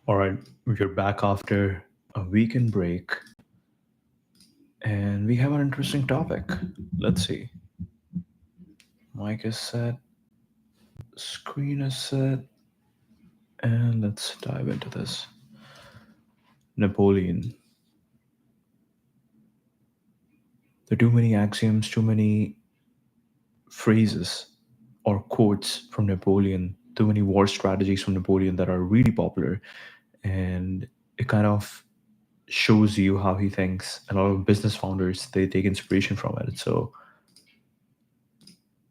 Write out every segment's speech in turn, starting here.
All right, we're back after a weekend break, and we have an interesting topic. Let's see. Mic is set, screen is set, and let's dive into this. Napoleon. There are too many axioms, too many phrases or quotes from Napoleon, too many war strategies from Napoleon that are really popular, and it kind of shows you how he thinks. A lot of business founders they take inspiration from it. So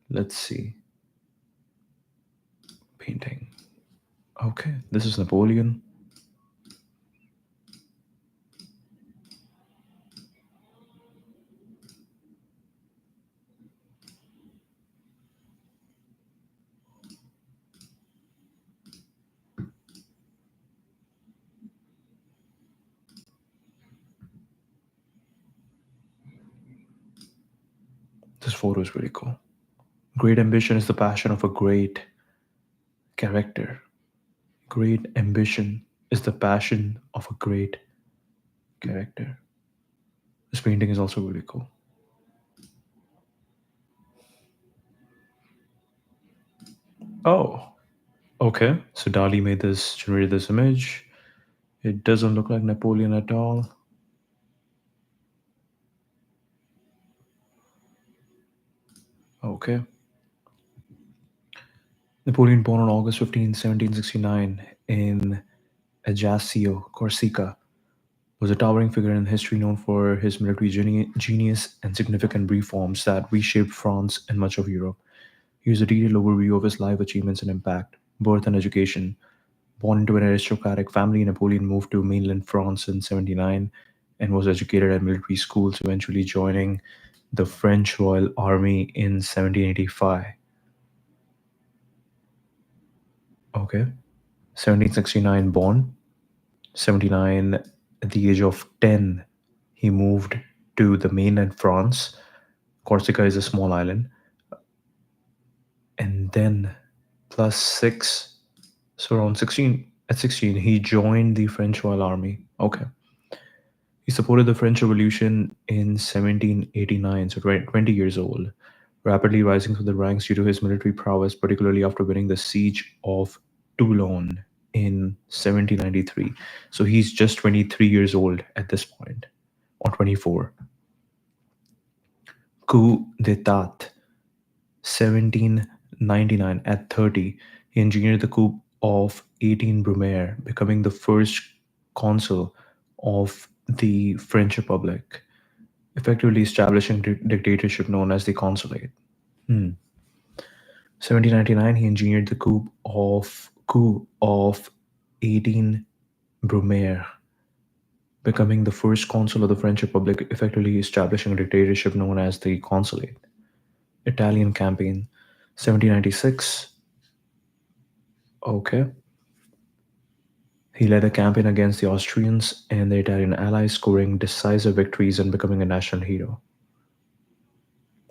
let's see. Painting. Okay, this is Napoleon. This photo is really cool. Great ambition is the passion of a great character. Great ambition is the passion of a great character. This painting is also really cool. Oh, okay. So Dali made this, generated this image. It doesn't look like Napoleon at all. Okay. Napoleon born on August 15, 1769 in Ajaccio, Corsica, was a towering figure in history known for his military genius and significant reforms that reshaped France and much of Europe. Here's a detailed overview of his life achievements and impact. Birth and education. Born into an aristocratic family, Napoleon moved to mainland France in 79 and was educated at military schools, eventually joining the French Royal Army in 1785. Okay. 1769 born, 79 at the age of 10, he moved to the mainland France. Corsica is a small island. And then plus 6, so around 16, at 16, he joined the French Royal Army. Okay. He supported the French Revolution in 1789, so 20 years old, rapidly rising through the ranks due to his military prowess, particularly after winning the siege of Toulon in 1793. So he's just 23 years old at this point, or 24. Coup d'etat, 1799, at 30, he engineered the coup of 18 Brumaire, becoming the first consul of the French Republic, effectively establishing dictatorship known as the consulate. Hmm. 1799, he engineered the coup of 18 Brumaire, becoming the first consul of the French Republic, effectively establishing a dictatorship known as the consulate. Italian campaign, 1796. Okay. He led a campaign against the Austrians and their Italian allies, scoring decisive victories and becoming a national hero.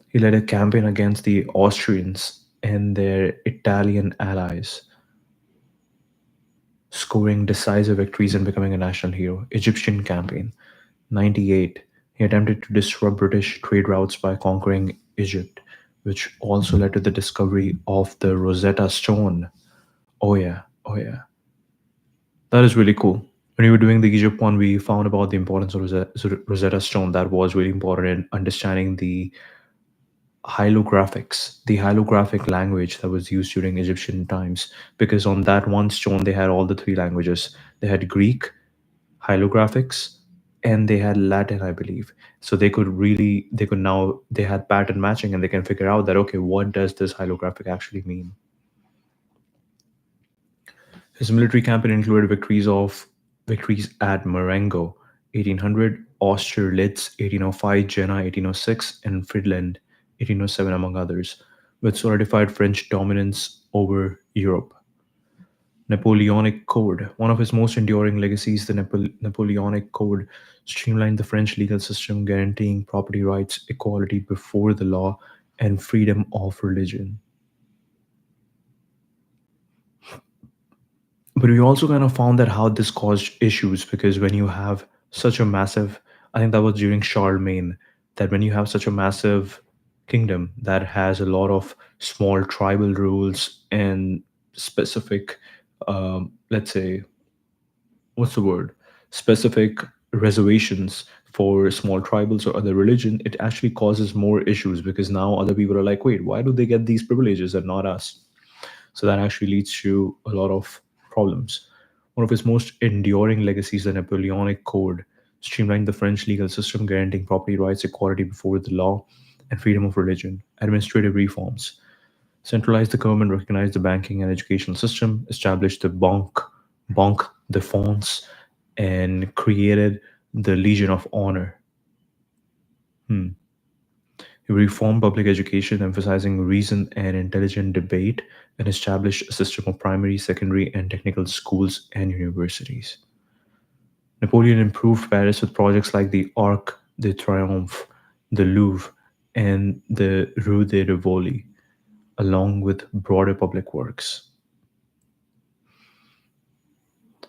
He led a campaign against the Austrians and their Italian allies, scoring decisive victories and becoming a national hero. Egyptian campaign, 98. He attempted to disrupt British trade routes by conquering Egypt, which also led to the discovery of the Rosetta Stone. Oh, yeah. Oh, yeah. That is really cool. When we were doing the Egypt one, we found about the importance of Rosetta Stone. That was really important in understanding the hieroglyphic language that was used during Egyptian times. Because on that one stone, they had all the three languages. They had Greek, hieroglyphics, and they had Latin, I believe. So they had pattern matching and they can figure out that, okay, what does this hieroglyphic actually mean? His military campaign included victories at Marengo, 1800, Austerlitz, 1805, Jena, 1806, and Friedland, 1807, among others, which solidified French dominance over Europe. Napoleonic Code. One of his most enduring legacies, the Napoleonic Code, streamlined the French legal system, guaranteeing property rights, equality before the law, and freedom of religion. But we also kind of found that how this caused issues, because when you have such a massive, I think that was during Charlemagne, that when you have such a massive kingdom that has a lot of small tribal rules and specific, let's say, what's the word, specific reservations for small tribals or other religion, it actually causes more issues, because now other people are like, wait, why do they get these privileges and not us? So that actually leads to a lot of problems. One of his most enduring legacies, the Napoleonic Code, streamlined the French legal system, guaranteeing property rights, equality before the law, and freedom of religion. Administrative reforms centralized the government, recognized the banking and educational system, established the Banque de France, and created the Legion of Honor. Hmm. He reformed public education, emphasizing reason and intelligent debate, and established a system of primary, secondary, and technical schools and universities. Napoleon improved Paris with projects like the Arc de Triomphe, the Louvre, and the Rue de Rivoli, along with broader public works.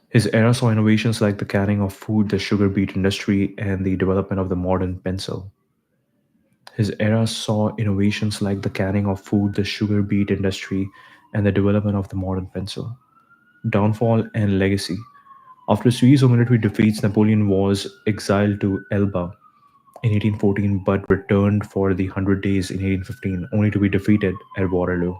His era saw innovations like the canning of food, the sugar beet industry, and the development of the modern pencil. His era saw innovations like the canning of food, the sugar beet industry, and the development of the modern pencil. Downfall and legacy. After a series of military defeats, Napoleon was exiled to Elba in 1814 but returned for the Hundred Days in 1815, only to be defeated at Waterloo.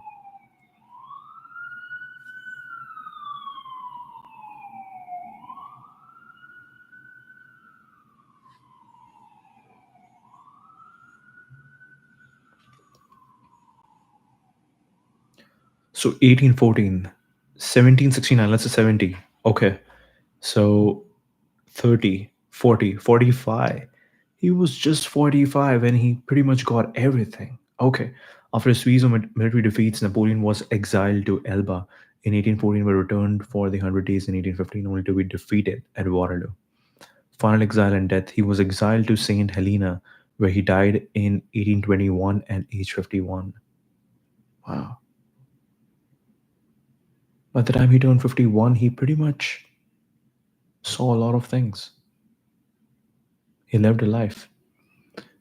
So 1814, 1769, let's say 70. Okay. So 30, 40, 45. He was just 45 and he pretty much got everything. Okay. After a series of military defeats, Napoleon was exiled to Elba in 1814 but returned for the Hundred Days in 1815, only to be defeated at Waterloo. Final exile and death. He was exiled to St. Helena, where he died in 1821 at age 51. Wow. By the time he turned 51, he pretty much saw a lot of things. He lived a life.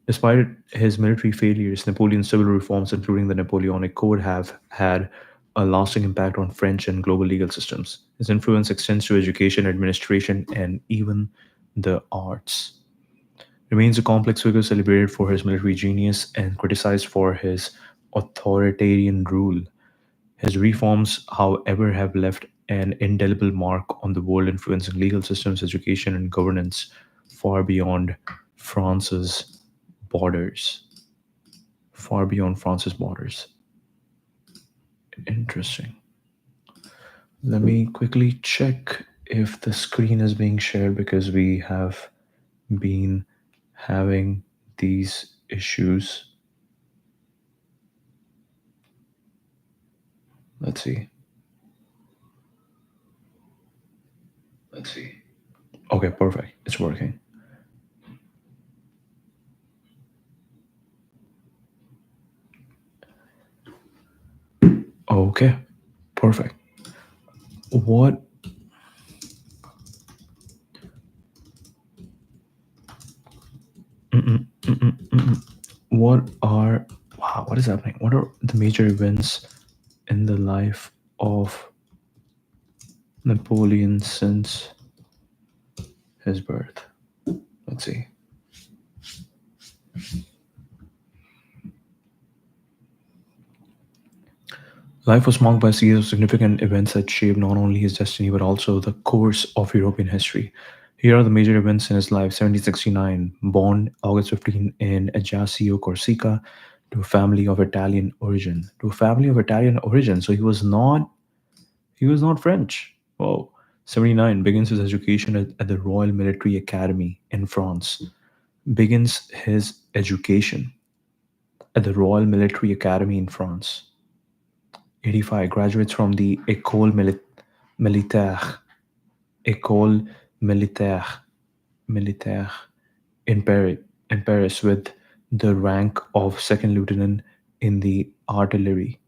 Despite his military failures, Napoleon's civil reforms, including the Napoleonic Code, have had a lasting impact on French and global legal systems. His influence extends to education, administration, and even the arts. Remains a complex figure celebrated for his military genius and criticized for his authoritarian rule. His reforms, however, have left an indelible mark on the world, influencing legal systems, education, and governance far beyond France's borders. Far beyond France's borders. Interesting. Let me quickly check if the screen is being shared, because we have been having these issues. Let's see. Let's see. Okay, perfect. It's working. Okay, perfect. What mm-mm, mm-mm, mm-mm. What are wow, what is happening? What are the major events in the life of Napoleon since his birth? Let's see. Life was marked by a series of significant events that shaped not only his destiny but also the course of European history. Here are the major events in his life. 1769, born August 15 in Ajaccio, Corsica, to a family of Italian origin. To a family of Italian origin, so he was not French. Whoa. 79, begins his education at the Royal Military Academy in France. Begins his education at the Royal Military Academy in France. 85, graduates from the Militaire, École Militaire, Militaire in Paris with the rank of second lieutenant in the artillery.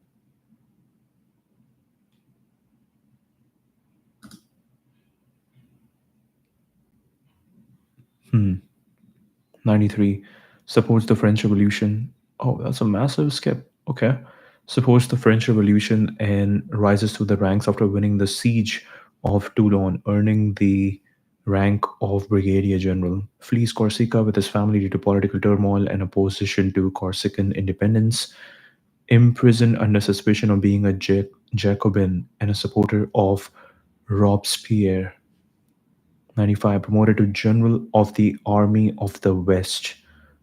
Hmm. 93. Supports the French Revolution. Oh, that's a massive skip. Okay. Supports the French Revolution and rises through the ranks after winning the siege of Toulon, earning the rank of Brigadier General. Flees Corsica with his family due to political turmoil and opposition to Corsican independence. Imprisoned under suspicion of being a Jacobin and a supporter of Robespierre. 95. Promoted to General of the Army of the West.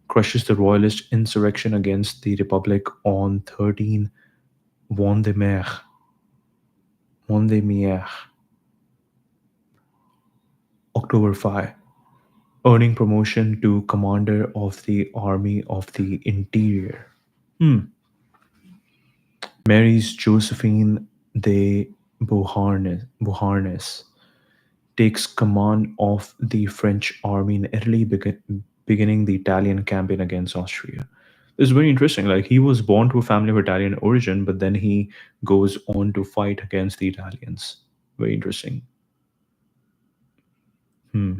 Crushes the royalist insurrection against the Republic on 13 Vendémiaire. Vendémiaire. October 5. Earning promotion to Commander of the Army of the Interior. Hmm. Marries Joséphine de Beauharnais. Takes command of the French army in Italy, beginning the Italian campaign against Austria. It's very interesting. Like he was born to a family of Italian origin, but then he goes on to fight against the Italians. Very interesting.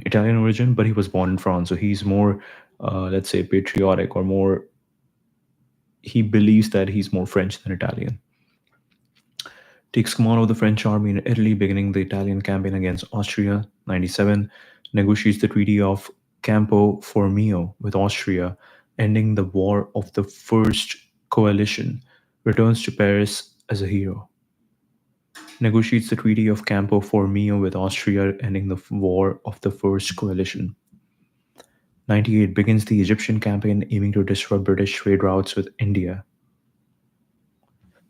Italian origin, but he was born in France, so he's more, let's say, patriotic or more. He believes that he's more French than Italian. Takes command of the French army in Italy, beginning the Italian campaign against Austria. 97. Negotiates the Treaty of Campo Formio with Austria, ending the War of the First Coalition. Returns to Paris as a hero. Negotiates the Treaty of Campo Formio with Austria, ending the War of the First Coalition. 98. Begins the Egyptian campaign, aiming to disrupt British trade routes with India.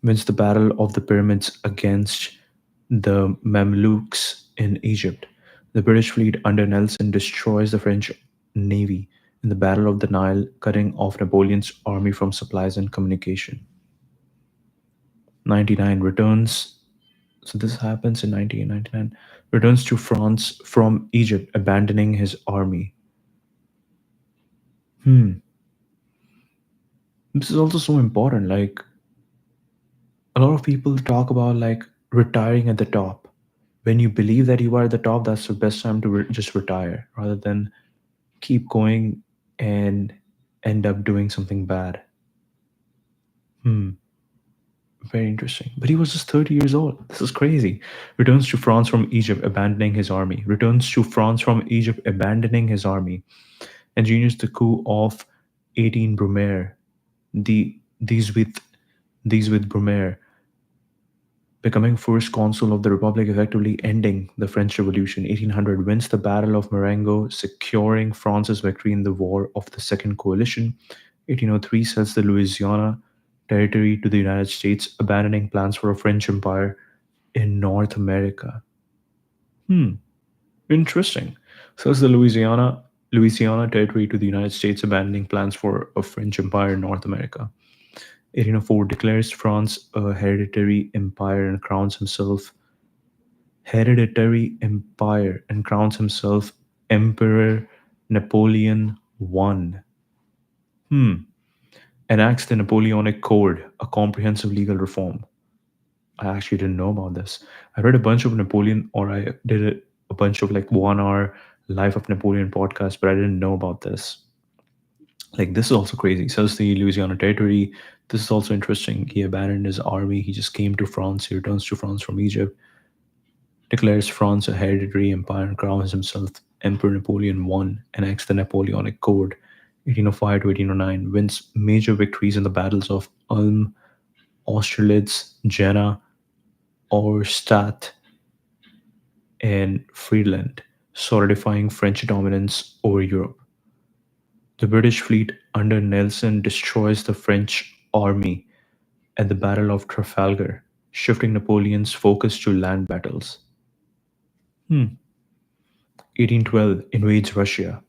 Wins the Battle of the Pyramids against the Mamluks in Egypt. The British fleet under Nelson destroys the French navy in the Battle of the Nile, cutting off Napoleon's army from supplies and communication. 99 returns. So this happens in 1999. Returns to France from Egypt, abandoning his army. Hmm. This is also so important. Like a lot of people talk about like retiring at the top. When you believe that you are at the top, that's the best time to just retire rather than keep going and end up doing something bad. Hmm, very interesting. But he was just 30 years old. This is crazy. Returns to France from Egypt, abandoning his army. Returns to France from Egypt, abandoning his army. Engineers the coup of 18 Brumaire. These with Brumaire, becoming first consul of the Republic, effectively ending the French Revolution. 1800 wins the Battle of Marengo, securing France's victory in the War of the Second Coalition. 1803 sells the Louisiana Territory to the United States, abandoning plans for a French empire in North America. Hmm, interesting. Sells the Louisiana Territory to the United States, abandoning plans for a French empire in North America. 1804 declares France a hereditary empire and crowns himself Emperor Napoleon I. Hmm. Enacts the Napoleonic Code, a comprehensive legal reform. I actually didn't know about this. I read a bunch of Napoleon, or I did a bunch of like 1 hour Life of Napoleon podcast, but I didn't know about this. Like, this is also crazy. Sells the Louisiana Territory. This is also interesting. He abandoned his army. He just came to France. He returns to France from Egypt, declares France a hereditary empire, and crowns himself Emperor Napoleon I, enacts the Napoleonic Code. 1805 to 1809, wins major victories in the battles of Ulm, Austerlitz, Jena, Auerstadt, and Friedland, solidifying French dominance over Europe. The British fleet under Nelson destroys the French army at the Battle of Trafalgar, shifting Napoleon's focus to land battles. Hmm. 1812 invades Russia.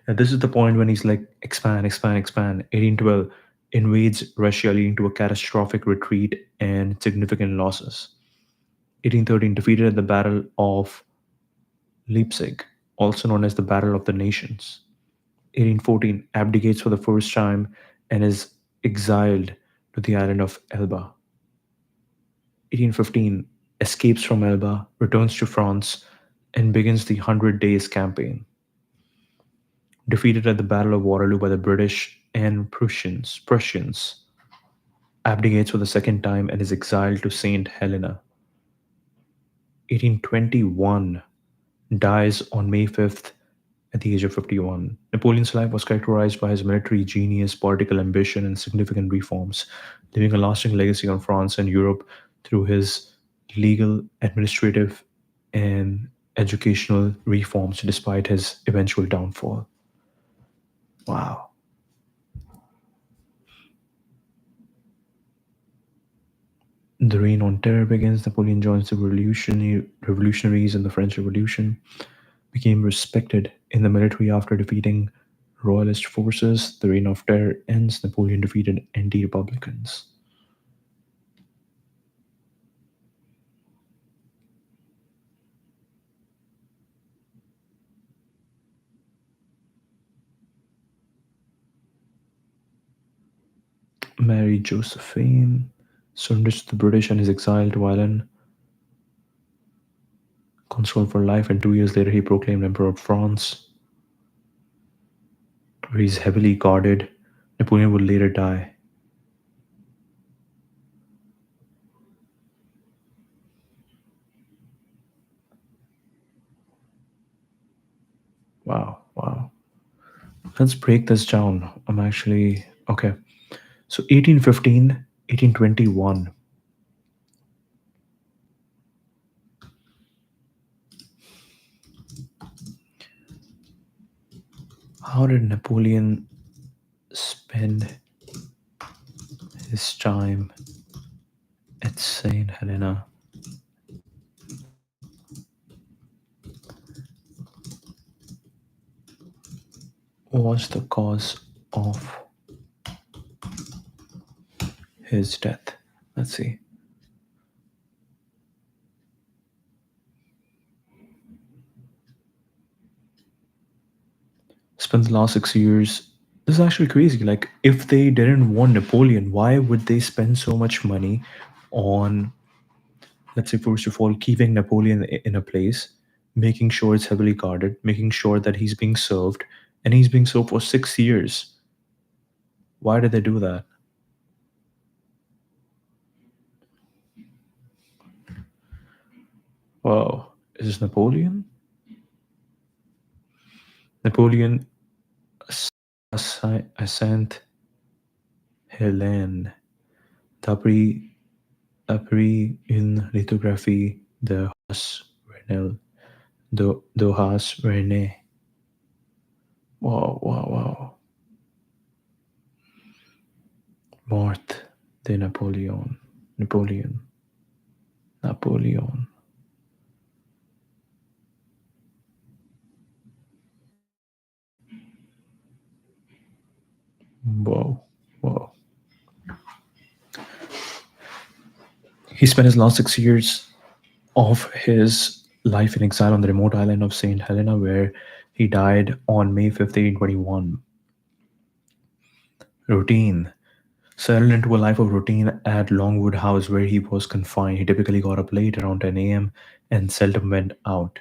And this is the point when he's like, expand, expand, expand. 1812 invades Russia, leading to a catastrophic retreat and significant losses. 1813 defeated at the Battle of Leipzig, also known as the Battle of the Nations. 1814 abdicates for the first time and is exiled to the island of Elba. 1815 escapes from Elba, returns to France, and begins the Hundred Days Campaign. defeated at the Battle of Waterloo by the British and Prussians, abdicates for the second time and is exiled to St. Helena. 1821, dies on May 5th at the age of 51. Napoleon's life was characterized by his military genius, political ambition, and significant reforms, leaving a lasting legacy on France and Europe through his legal, administrative, and educational reforms despite his eventual downfall. Wow. The Reign on Terror begins. Napoleon joins the revolutionaries in the French Revolution, became respected in the military after defeating royalist forces. The Reign of Terror ends. Napoleon defeated anti republicans. Married Joséphine, surrenders to the British and is exiled to Ireland, consul for life, and 2 years later he proclaimed Emperor of France, where he's heavily guarded. Napoleon would later die. Wow, wow. Let's break this down. I'm actually okay. So 1815, 1821. How did Napoleon spend his time at St. Helena? What's the cause of his death? Let's see. Spent the last 6 years. This is actually crazy. Like, if they didn't want Napoleon, why would they spend so much money on, let's say, first of all, keeping Napoleon in a place, making sure it's heavily guarded, making sure that he's being served, and he's being served for 6 years? Why did they do that? Wow. Is this Napoleon? Napoleon Saint Hélène, d'après une lithographie de Haas René. Wow, wow, wow. Mort de Napoleon. Napoleon. Napoleon. Wow, wow. He spent his last 6 years of his life in exile on the remote island of St. Helena, where he died on May 5th, 1821. Routine. Settled into a life of routine at Longwood House, where he was confined. He typically got up late, around 10 a.m., and seldom went out.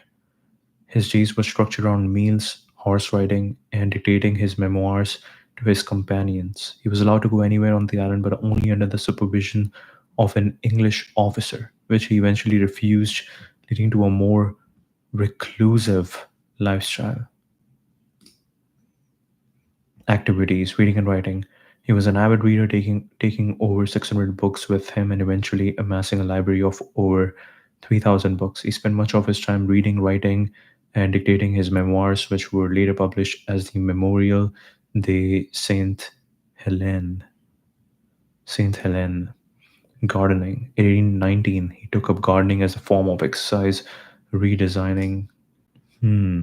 His days were structured around meals, horse riding, and dictating his memoirs to his companions. He was allowed to go anywhere on the island, but only under the supervision of an English officer, which he eventually refused, leading to a more reclusive lifestyle. Activities, reading and writing. He was an avid reader, taking over 600 books with him and eventually amassing a library of over 3,000 books. He spent much of his time reading, writing, and dictating his memoirs, which were later published as the Memorial de Saint Helene. Saint Helene. Gardening. In 1819, he took up gardening as a form of exercise, redesigning. Hmm.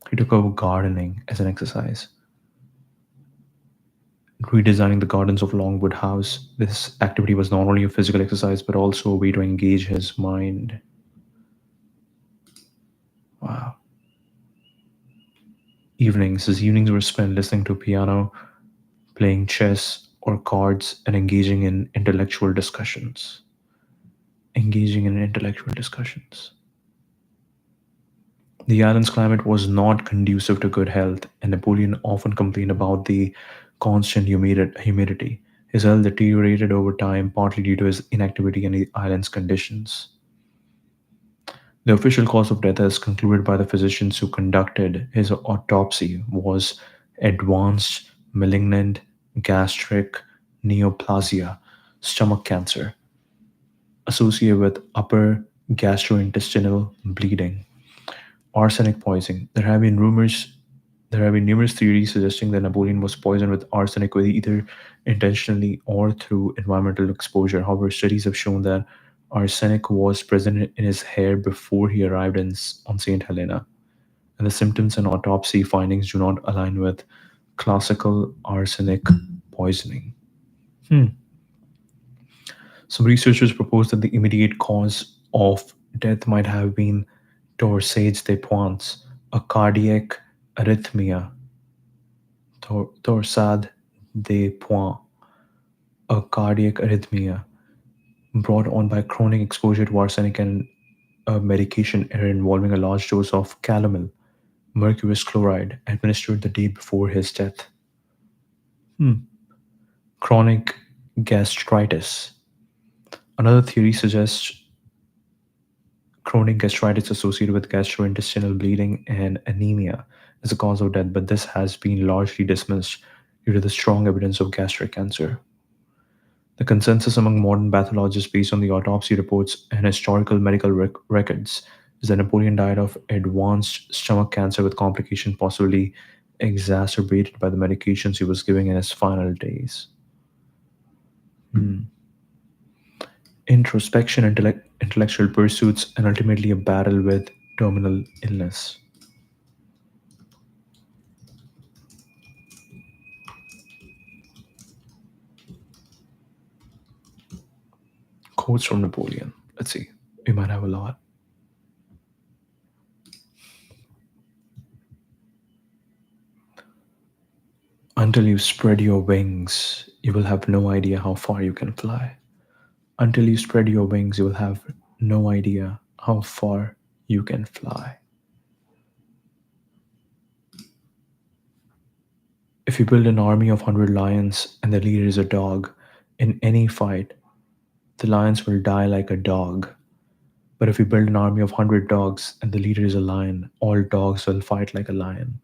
He took up gardening as an exercise, redesigning the gardens of Longwood House. This activity was not only a physical exercise but also a way to engage his mind. Wow. Evenings. His evenings were spent listening to piano, playing chess or cards, and engaging in intellectual discussions. Engaging in intellectual discussions. The island's climate was not conducive to good health, and Napoleon often complained about the constant humidity. His health deteriorated over time, partly due to his inactivity and the island's conditions. The official cause of death, as concluded by the physicians who conducted his autopsy, was advanced malignant gastric neoplasia, stomach cancer, associated with upper gastrointestinal bleeding. Arsenic poisoning. There have been numerous theories suggesting that Napoleon was poisoned with arsenic, with either intentionally or through environmental exposure. However, studies have shown that arsenic was present in his hair before he arrived on St. Helena, and the symptoms and autopsy findings do not align with classical arsenic poisoning. Hmm. Some researchers propose that the immediate cause of death might have been torsades de pointes, a cardiac arrhythmia, torsade de pointes, a cardiac arrhythmia brought on by chronic exposure to arsenic and a medication error involving a large dose of calomel, mercurous chloride, administered the day before his death. Hmm. Chronic gastritis. Another theory suggests chronic gastritis associated with gastrointestinal bleeding and anemia as a cause of death, but this has been largely dismissed due to the strong evidence of gastric cancer. The consensus among modern pathologists, based on the autopsy reports and historical medical records, is that Napoleon died of advanced stomach cancer with complication possibly exacerbated by the medications he was giving in his final days. Hmm. Introspection, intellectual pursuits, and ultimately a battle with terminal illness. Quotes from Napoleon. Let's see. We might have a lot. Until you spread your wings, you will have no idea how far you can fly. Until you spread your wings, you will have no idea how far you can fly. If you build an army of 100 lions and the leader is a dog, in any fight, the lions will die like a dog. But if you build an army of 100 dogs and the leader is a lion, all dogs will fight like a lion.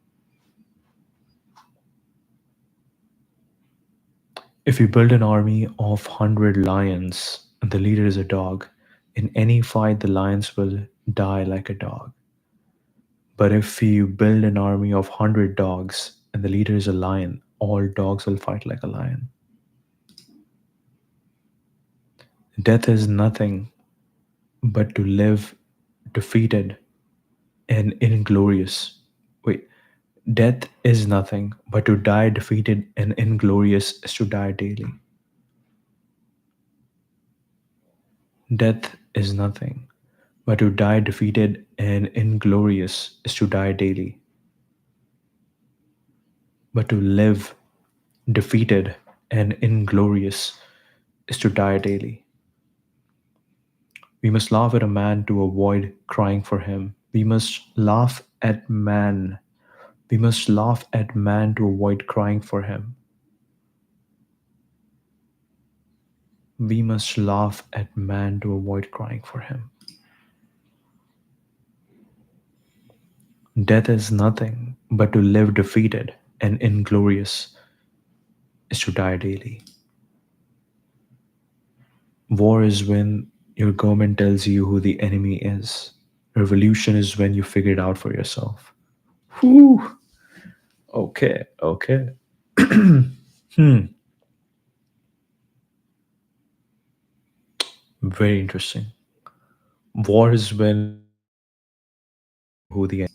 If you build an army of 100 lions and the leader is a dog, in any fight, the lions will die like a dog. But if you build an army of 100 dogs and the leader is a lion, all dogs will fight like a lion. Death is nothing but to live defeated and inglorious. Wait, death is nothing but to die defeated and inglorious is to die daily. Death is nothing but to die defeated and inglorious is to die daily. But to live defeated and inglorious is to die daily. We must laugh at a man to avoid crying for him. We must laugh at man. We must laugh at man to avoid crying for him. We must laugh at man to avoid crying for him. Death is nothing but to live defeated and inglorious is to die daily. War is when your government tells you who the enemy is. Revolution is when you figure it out for yourself. Whew. Okay, okay. Hmm. Very interesting. War is when who the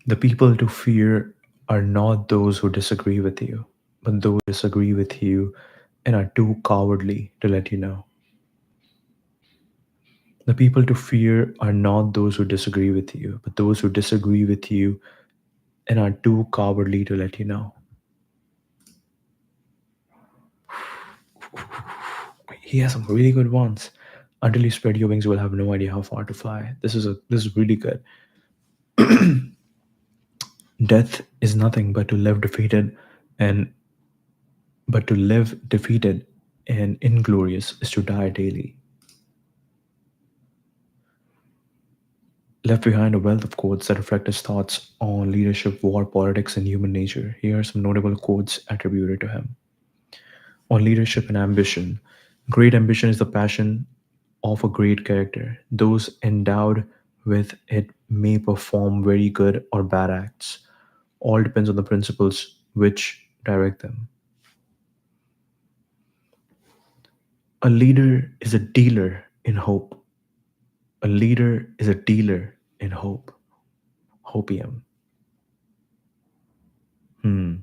the people to fear are not those who disagree with you, but those who disagree with you and are too cowardly to let you know. The people to fear are not those who disagree with you, but those who disagree with you and are too cowardly to let you know. He has some really good ones. Until you spread your wings, you will have no idea how far to fly. This is really good. Death is nothing but to live defeated, and but to live defeated and inglorious is to die daily. Left behind a wealth of quotes that reflect his thoughts on leadership, war, politics, and human nature. Here are some notable quotes attributed to him. On leadership and ambition. Great ambition is the passion of a great character. Those endowed with it may perform very good or bad acts. All depends on the principles which direct them. A leader is a dealer in hope. A leader is a dealer in hope. Hopium. Hmm.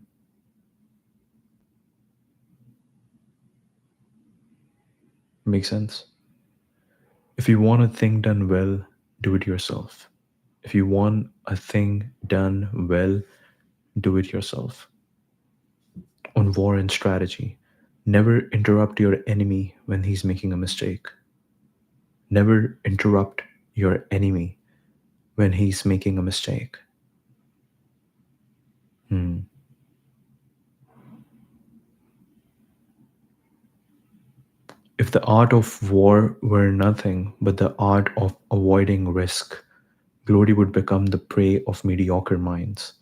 Makes sense. If you want a thing done well, do it yourself. If you want a thing done well, do it yourself. On war and strategy, never interrupt your enemy when he's making a mistake. Never interrupt your enemy when he's making a mistake. Hmm. If the art of war were nothing but the art of avoiding risk, glory would become the prey of mediocre minds.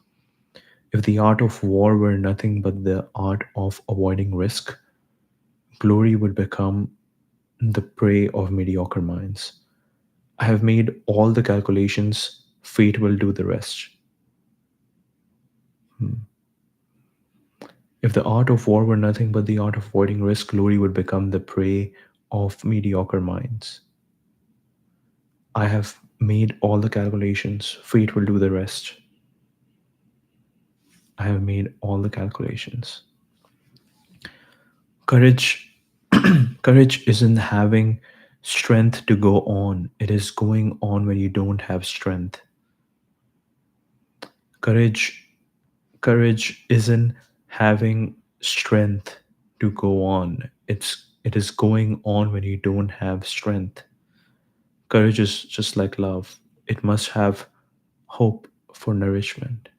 If the art of war were nothing but the art of avoiding risk, glory would become the prey of mediocre minds. I have made all the calculations, fate will do the rest. Hmm. If the art of war were nothing but the art of avoiding risk, glory would become the prey of mediocre minds. I have made all the calculations, fate will do the rest. I have made all the calculations. Courage courage isn't having strength to go on. It is going on when you don't have strength. Courage courage isn't having strength to go on. It is going on when you don't have strength. Courage is just like love. It must have hope for nourishment.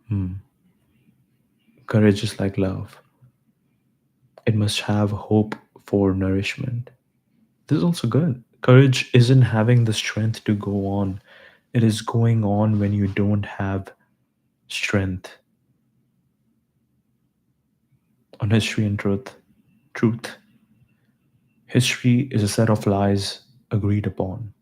Hmm. Courage is like love. It must have hope for nourishment. This is also good. Courage isn't having the strength to go on. It is going on when you don't have strength. On history and truth. Truth. History is a set of lies agreed upon.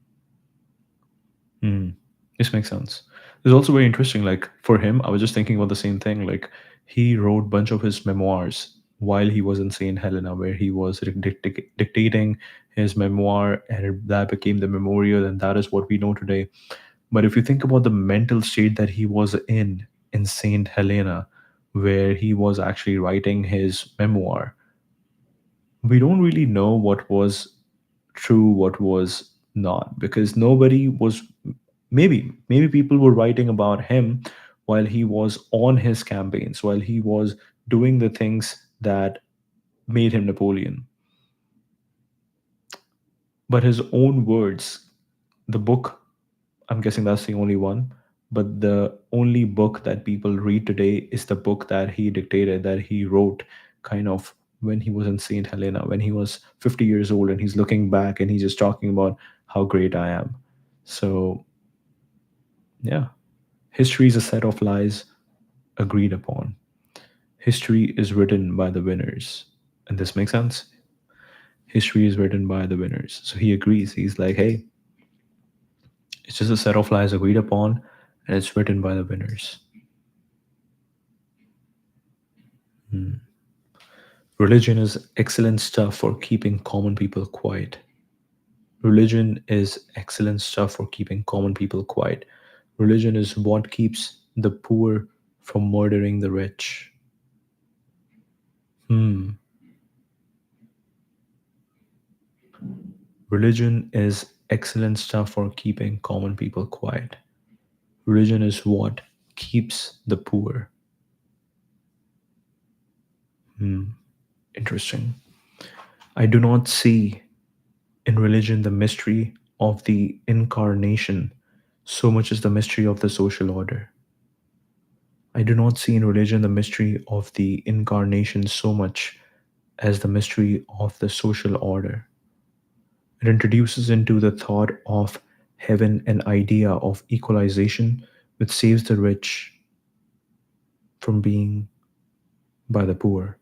Hmm. This makes sense. It's also very interesting. Like for him, I was just thinking about the same thing. Like he wrote a bunch of his memoirs while he was in Saint Helena, where he was dictating his memoir, and that became the memorial, and that is what we know today. But if you think about the mental state that he was in Saint Helena, where he was actually writing his memoir, we don't really know what was true, what was not, because nobody was. Maybe people were writing about him while he was on his campaigns, while he was doing the things that made him Napoleon. But his own words, the book, I'm guessing that's the only one, but the only book that people read today is the book that he dictated, that he wrote kind of when he was in St. Helena, when he was 50 years old, and he's looking back and he's just talking about how great I am. So, yeah, history is a set of lies agreed upon. History is written by the winners. And this makes sense. History is written by the winners. So he agrees. He's like, hey, it's just a set of lies agreed upon, and it's written by the winners. Hmm. Religion is excellent stuff for keeping common people quiet. Religion is excellent stuff for keeping common people quiet. Religion is what keeps the poor from murdering the rich. Hmm. Religion is excellent stuff for keeping common people quiet. Religion is what keeps the poor. Hmm. Interesting. I do not see in religion the mystery of the incarnation so much as the mystery of the social order. I do not see in religion the mystery of the incarnation so much as the mystery of the social order. It introduces into the thought of heaven an idea of equalization which saves the rich from being by the poor.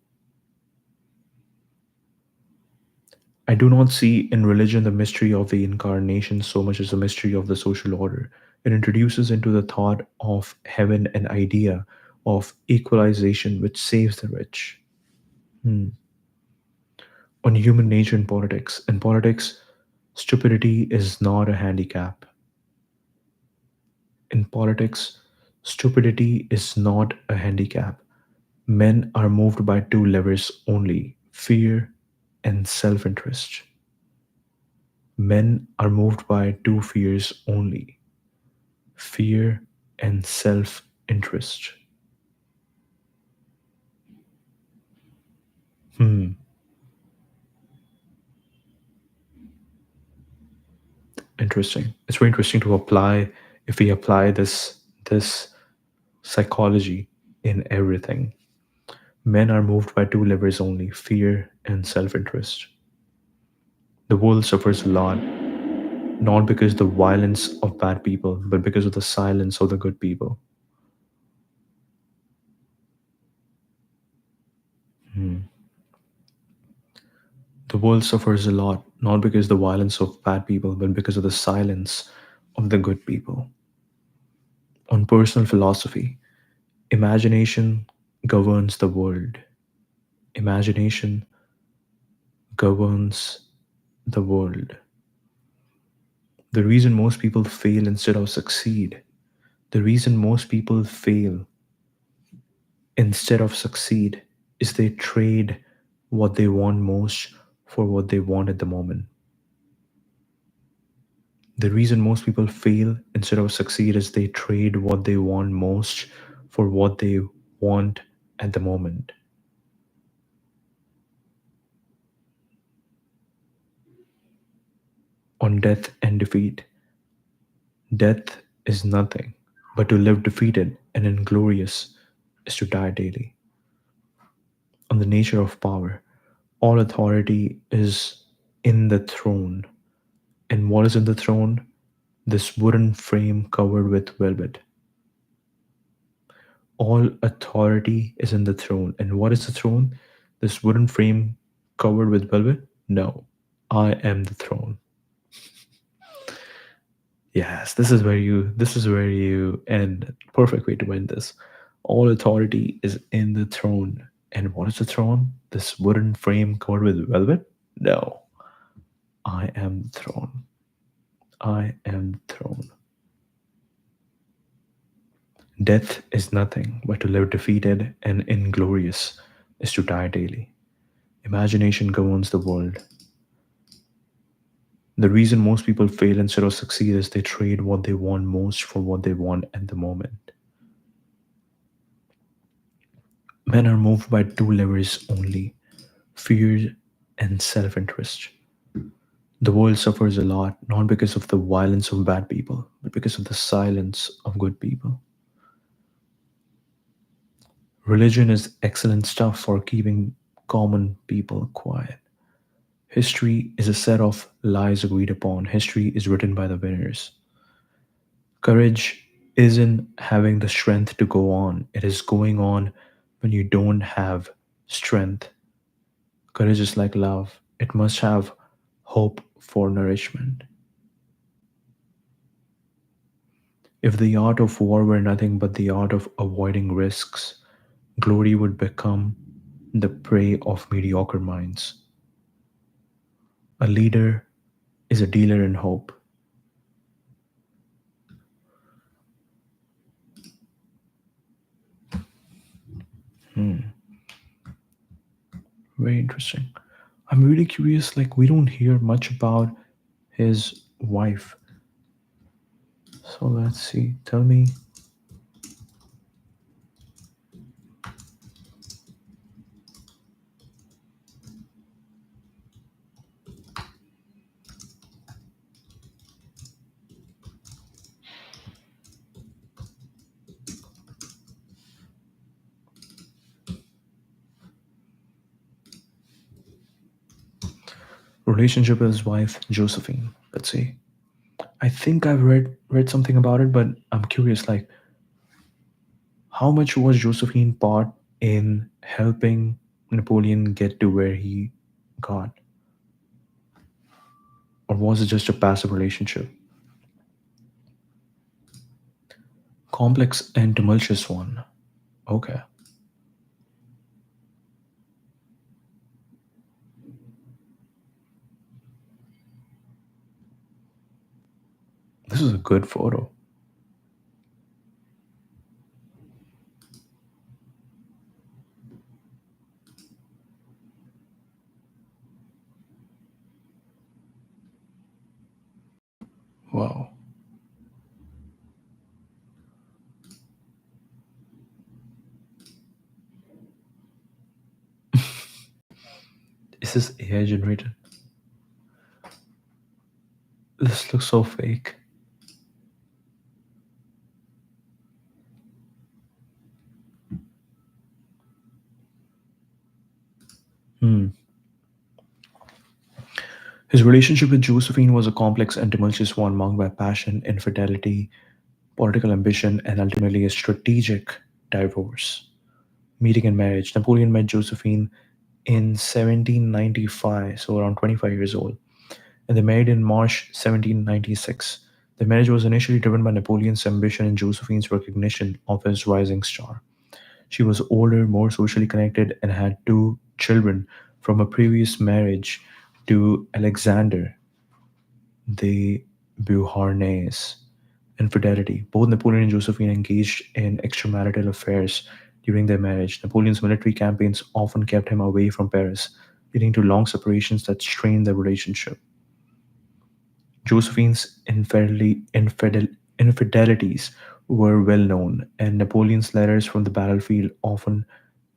I do not see in religion the mystery of the incarnation so much as the mystery of the social order. It introduces into the thought of heaven an idea of equalization which saves the rich. Hmm. On human nature in politics. In politics, stupidity is not a handicap. In politics, stupidity is not a handicap. Men are moved by two levers only: fear and self interest. Men are moved by two fears only: fear and self interest. Hmm, interesting. It's very interesting to apply if we apply this psychology in everything. Men are moved by two levers only: fear and self interest. The world suffers a lot, not because the violence of bad people, but because of the silence of the good people. Hmm. The world suffers a lot, not because the violence of bad people, but because of the silence of the good people. On personal philosophy, imagination governs the world. Imagination governs the world. The reason most people fail instead of succeed, the reason most people fail instead of succeed is they trade what they want most for what they want at the moment. The reason most people fail instead of succeed is they trade what they want most for what they want at the moment. On death and defeat, death is nothing, but to live defeated and inglorious is to die daily. On the nature of power, all authority is in the throne. And what is in the throne? This wooden frame covered with velvet. All authority is in the throne. And what is the throne? This wooden frame covered with velvet? No, I am the throne. Yes, this is where you end. Perfect way to end this. All authority is in the throne. And what is the throne? This wooden frame covered with velvet? No, I am the throne. I am the throne. Death is nothing but to live defeated and inglorious is to die daily. Imagination governs the world. The reason most people fail instead of succeed is they trade what they want most for what they want at the moment. Men are moved by two levers only: fear and self interest. The world suffers a lot not because of the violence of bad people, but because of the silence of good people. Religion is excellent stuff for keeping common people quiet. History is a set of lies agreed upon. History is written by the winners. Courage isn't having the strength to go on, it is going on when you don't have strength. Courage is like love, it must have hope for nourishment. If the art of war were nothing but the art of avoiding risks, glory would become the prey of mediocre minds. A leader is a dealer in hope. Very interesting. I'm really curious, like, we don't hear much about his wife. So let's see. Tell me. Relationship with his wife Josephine. Let's see. I think I've read something about it, but I'm curious. Like, how much was Josephine part in helping Napoleon get to where he got, or was it just a passive relationship? Complex and tumultuous one. Okay, this is a good photo. Wow, is this AI generated? This looks so fake. Hmm. His relationship with Josephine was a complex and tumultuous one marked by passion, infidelity, political ambition, and ultimately a strategic divorce. Meeting and marriage. Napoleon met Josephine in 1795, so around 25 years old, and they married in March 1796. The marriage was initially driven by Napoleon's ambition and Josephine's recognition of his rising star. She was older, more socially connected, and had two children from a previous marriage to Alexander the Beauharnais. Infidelity. Both Napoleon and Josephine engaged in extramarital affairs during their marriage. Napoleon's military campaigns often kept him away from Paris, leading to long separations that strained their relationship. Josephine's infidelities were well known, and Napoleon's letters from the battlefield often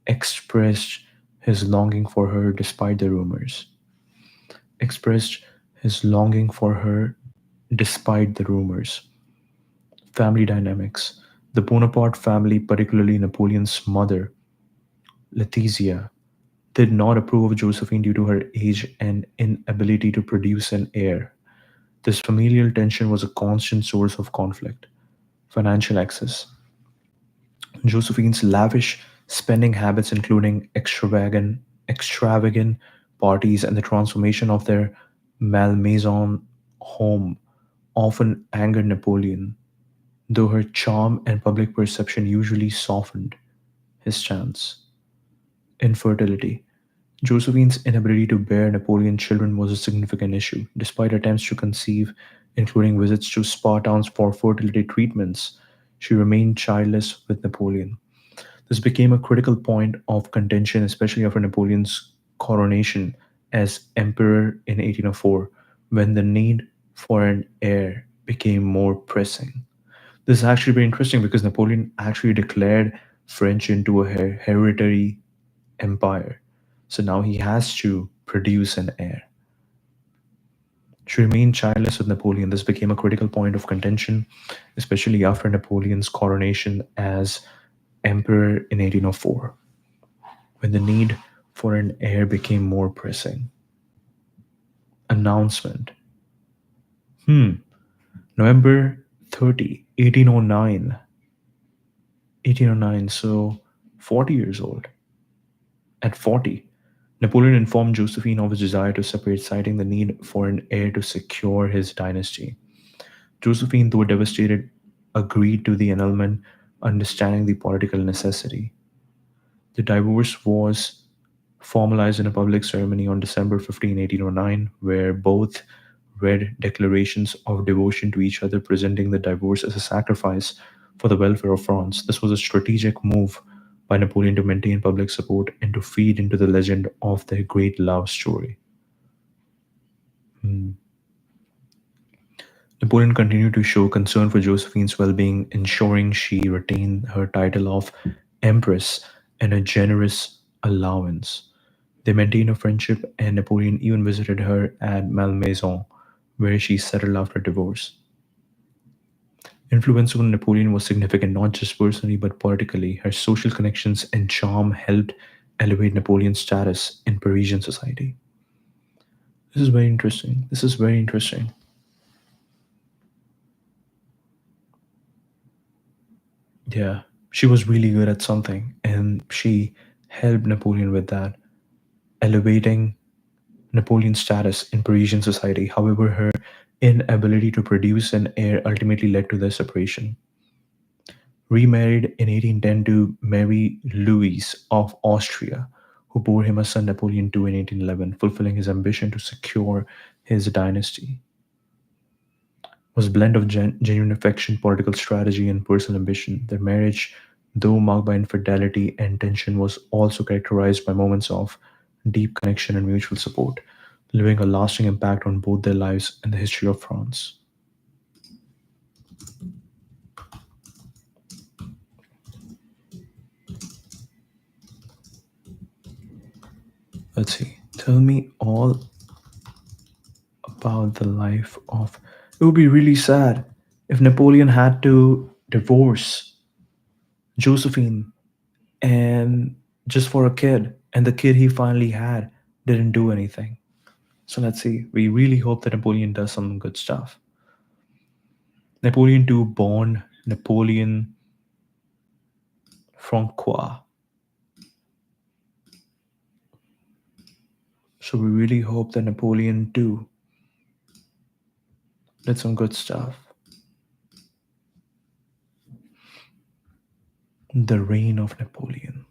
expressed his longing for her despite the rumors. Expressed his longing for her despite the rumors. Family dynamics. The Bonaparte family, particularly Napoleon's mother, Letizia, did not approve of Josephine due to her age and inability to produce an heir. This familial tension was a constant source of conflict. Financial access. Josephine's lavish spending habits, including extravagant parties and the transformation of their Malmaison home, often angered Napoleon, though her charm and public perception usually softened his stance. Infertility. Josephine's inability to bear Napoleon's children was a significant issue. Despite attempts to conceive, including visits to spa towns for fertility treatments, she remained childless with Napoleon. This became a critical point of contention, especially after Napoleon's coronation as emperor in 1804, when the need for an heir became more pressing. This is actually very interesting because Napoleon actually declared French into a hereditary empire. So now he has to produce an heir. She remained childless with Napoleon. This became a critical point of contention, especially after Napoleon's coronation as emperor in 1804, when the need for an heir became more pressing. Announcement. Hmm. November 30, 1809. 1809, so 40 years old. At 40, Napoleon informed Josephine of his desire to separate, citing the need for an heir to secure his dynasty. Josephine, though devastated, agreed to the annulment, understanding the political necessity. The divorce was formalized in a public ceremony on December 15, 1809, where both read declarations of devotion to each other, presenting the divorce as a sacrifice for the welfare of France. This was a strategic move by Napoleon to maintain public support and to feed into the legend of their great love story. Hmm. Napoleon continued to show concern for Josephine's well being, ensuring she retained her title of Empress and a generous allowance. They maintained a friendship, and Napoleon even visited her at Malmaison, where she settled after divorce. Influence on Napoleon was significant not just personally but politically. Her social connections and charm helped elevate Napoleon's status in Parisian society. This is very interesting. This is very interesting. Yeah, she was really good at something, and she helped Napoleon with that, elevating Napoleon's status in Parisian society. However, her inability to produce an heir ultimately led to their separation. Remarried in 1810 to Mary Louise of Austria, who bore him a son Napoleon II in 1811, fulfilling his ambition to secure his dynasty. Was a blend of genuine affection, political strategy, and personal ambition. Their marriage, though marked by infidelity and tension, was also characterized by moments of deep connection and mutual support, leaving a lasting impact on both their lives and the history of France. Let's see. Tell me all about the life of. It would be really sad if Napoleon had to divorce Josephine and just for a kid, and the kid he finally had didn't do anything. So let's see. We really hope that Napoleon does some good stuff. Napoleon II, born Napoleon Francois. So we really hope that Napoleon II did some good stuff. The reign of Napoleon.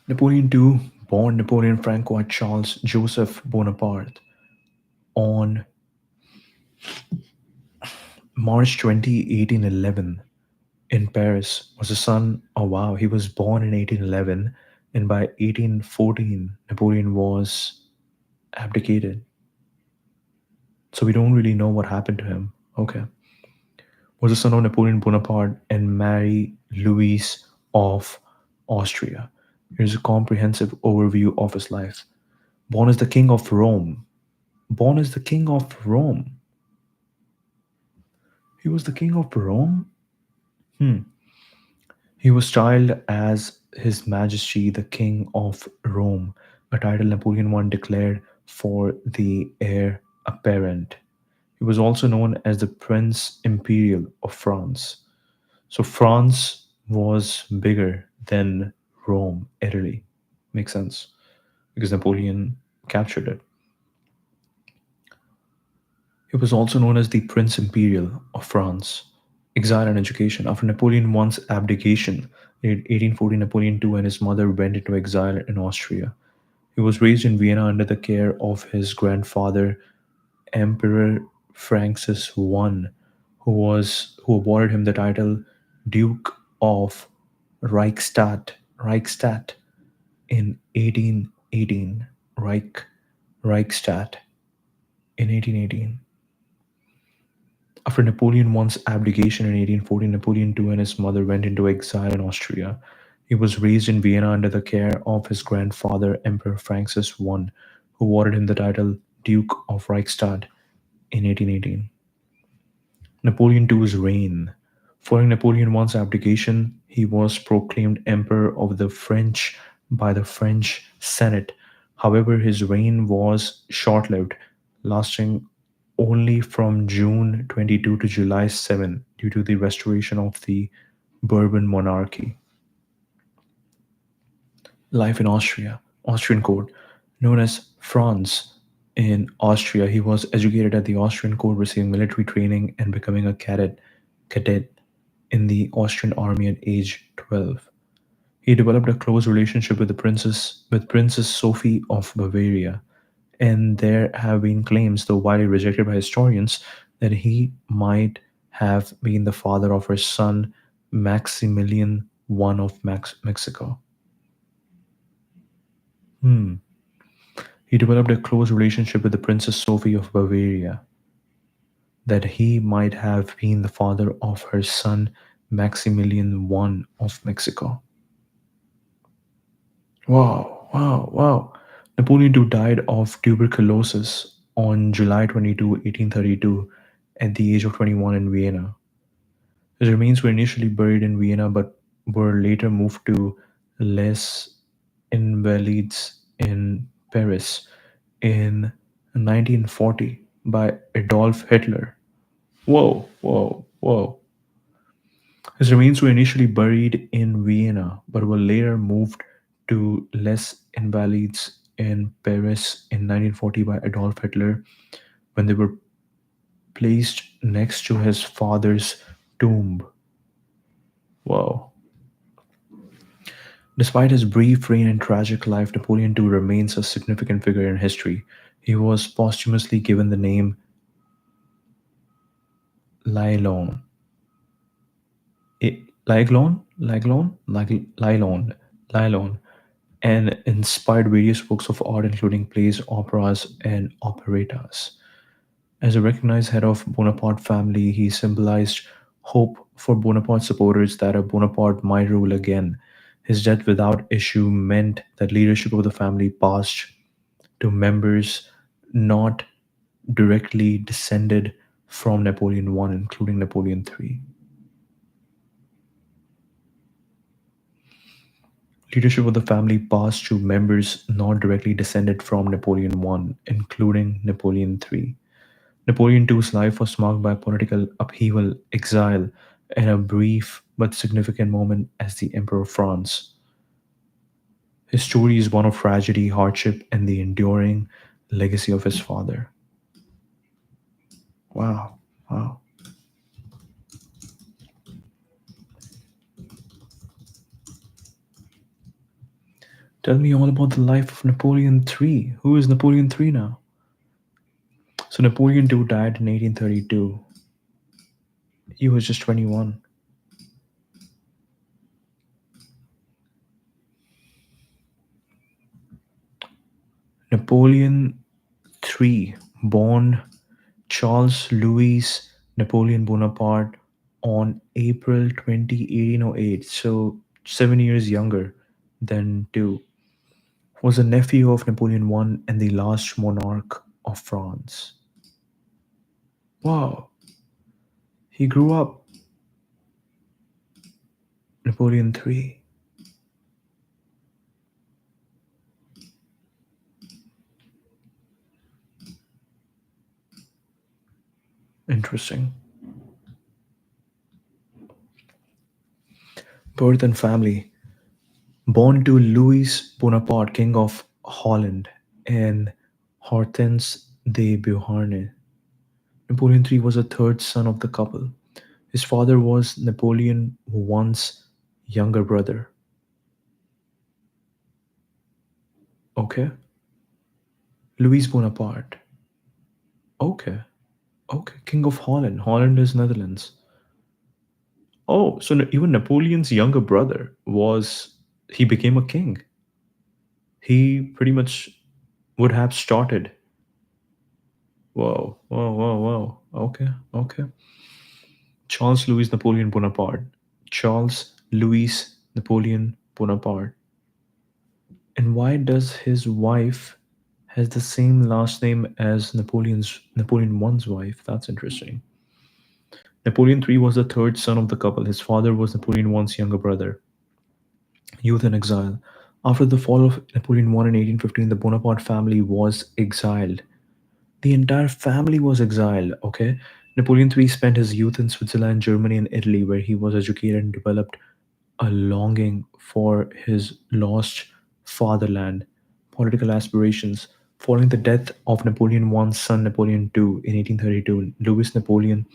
Napoleon II, born Napoleon Francois Charles Joseph Bonaparte on March 20, 1811, in Paris, was a son. Oh wow, he was born in 1811, and by 1814, Napoleon was abdicated. So we don't really know what happened to him. Okay. Was the son of Napoleon Bonaparte and Mary Louise of Austria. Here's a comprehensive overview of his life. Born as the King of Rome. Born as the King of Rome. He was the King of Rome? Hmm. He was styled as His Majesty the King of Rome, a title Napoleon I declared for the heir apparent. He was also known as the Prince Imperial of France. So France was bigger than Rome, Italy. Makes sense because Napoleon captured it. He was also known as the Prince Imperial of France. Exile and education. After Napoleon I's abdication in 1840, Napoleon II and his mother went into exile in Austria. He was raised in Vienna under the care of his grandfather, Emperor Francis I, who awarded him the title Duke of Reichstadt in 1818. Reichstadt in 1818. After Napoleon I's abdication in 1840, Napoleon II and his mother went into exile in Austria. He was raised in Vienna under the care of his grandfather, Emperor Francis I, who awarded him the title Duke of Reichstadt in 1818. Napoleon II's reign. Following Napoleon I's abdication, he was proclaimed Emperor of the French by the French Senate. However, his reign was short lived, lasting only from June 22 to July 7 due to the restoration of the Bourbon monarchy. Life in Austria, Austrian court, known as Franz in Austria. He was educated at the Austrian court, receiving military training and becoming a cadet in the Austrian army at age 12. He developed a close relationship with Princess Sophie of Bavaria, and there have been claims, though widely rejected by historians, that he might have been the father of her son Maximilian I of Mexico. Hmm. He developed a close relationship with the Princess Sophie of Bavaria, that he might have been the father of her son Maximilian I of Mexico. Wow, wow, wow. Napoleon II died of tuberculosis on July 22, 1832, at the age of 21 in Vienna. His remains were initially buried in Vienna, but were later moved to Les Invalides in Paris in 1940 by Adolf Hitler. Whoa, whoa, whoa. His remains were initially buried in Vienna, but were later moved to Les Invalides in Paris in 1940 by Adolf Hitler when they were placed next to his father's tomb. Wow. Despite his brief reign and tragic life, Napoleon II remains a significant figure in history. He was posthumously given the name Lylon. Lylon, and inspired various works of art, including plays, operas, and operettas. As a recognized head of Bonaparte family, he symbolized hope for Bonaparte supporters that a Bonaparte might rule again. His death without issue meant that leadership of the family passed to members not directly descended from Napoleon I, including Napoleon III. Leadership of the family passed to members not directly descended from Napoleon I, including Napoleon III. Napoleon II's life was marked by political upheaval, exile, and a brief but significant moment as the Emperor of France. His story is one of tragedy, hardship, and the enduring legacy of his father. Wow, wow. Tell me all about the life of Napoleon III. Who is Napoleon III now? So, Napoleon II died in 1832. He was just 21. Napoleon III, born Charles Louis Napoleon Bonaparte on April 20, 1808, so 7 years younger than two, was a nephew of Napoleon I and the last monarch of France. Wow, he grew up Napoleon III. Interesting. Birth and family. Born to Louis Bonaparte, King of Holland, and Hortense de Beauharnais, Napoleon III was a third son of the couple. His father was Napoleon I's younger brother. Okay. Louis Bonaparte. Okay. Okay. King of Holland. Holland is Netherlands. Oh, so even Napoleon's younger brother was, he became a king. He pretty much would have started. Whoa, whoa, whoa, whoa. Okay, okay. Charles Louis Napoleon Bonaparte. Charles Louis Napoleon Bonaparte. And why does his wife has the same last name as Napoleon I's wife? That's interesting. Napoleon III was the third son of the couple. His father was Napoleon I's younger brother. Youth in exile. After the fall of Napoleon I in 1815, the Bonaparte family was exiled. The entire family was exiled, okay? Napoleon III spent his youth in Switzerland, Germany, and Italy, where he was educated and developed a longing for his lost fatherland, political aspirations. Following the death of Napoleon I's son Napoleon II in 1832, Louis Napoleon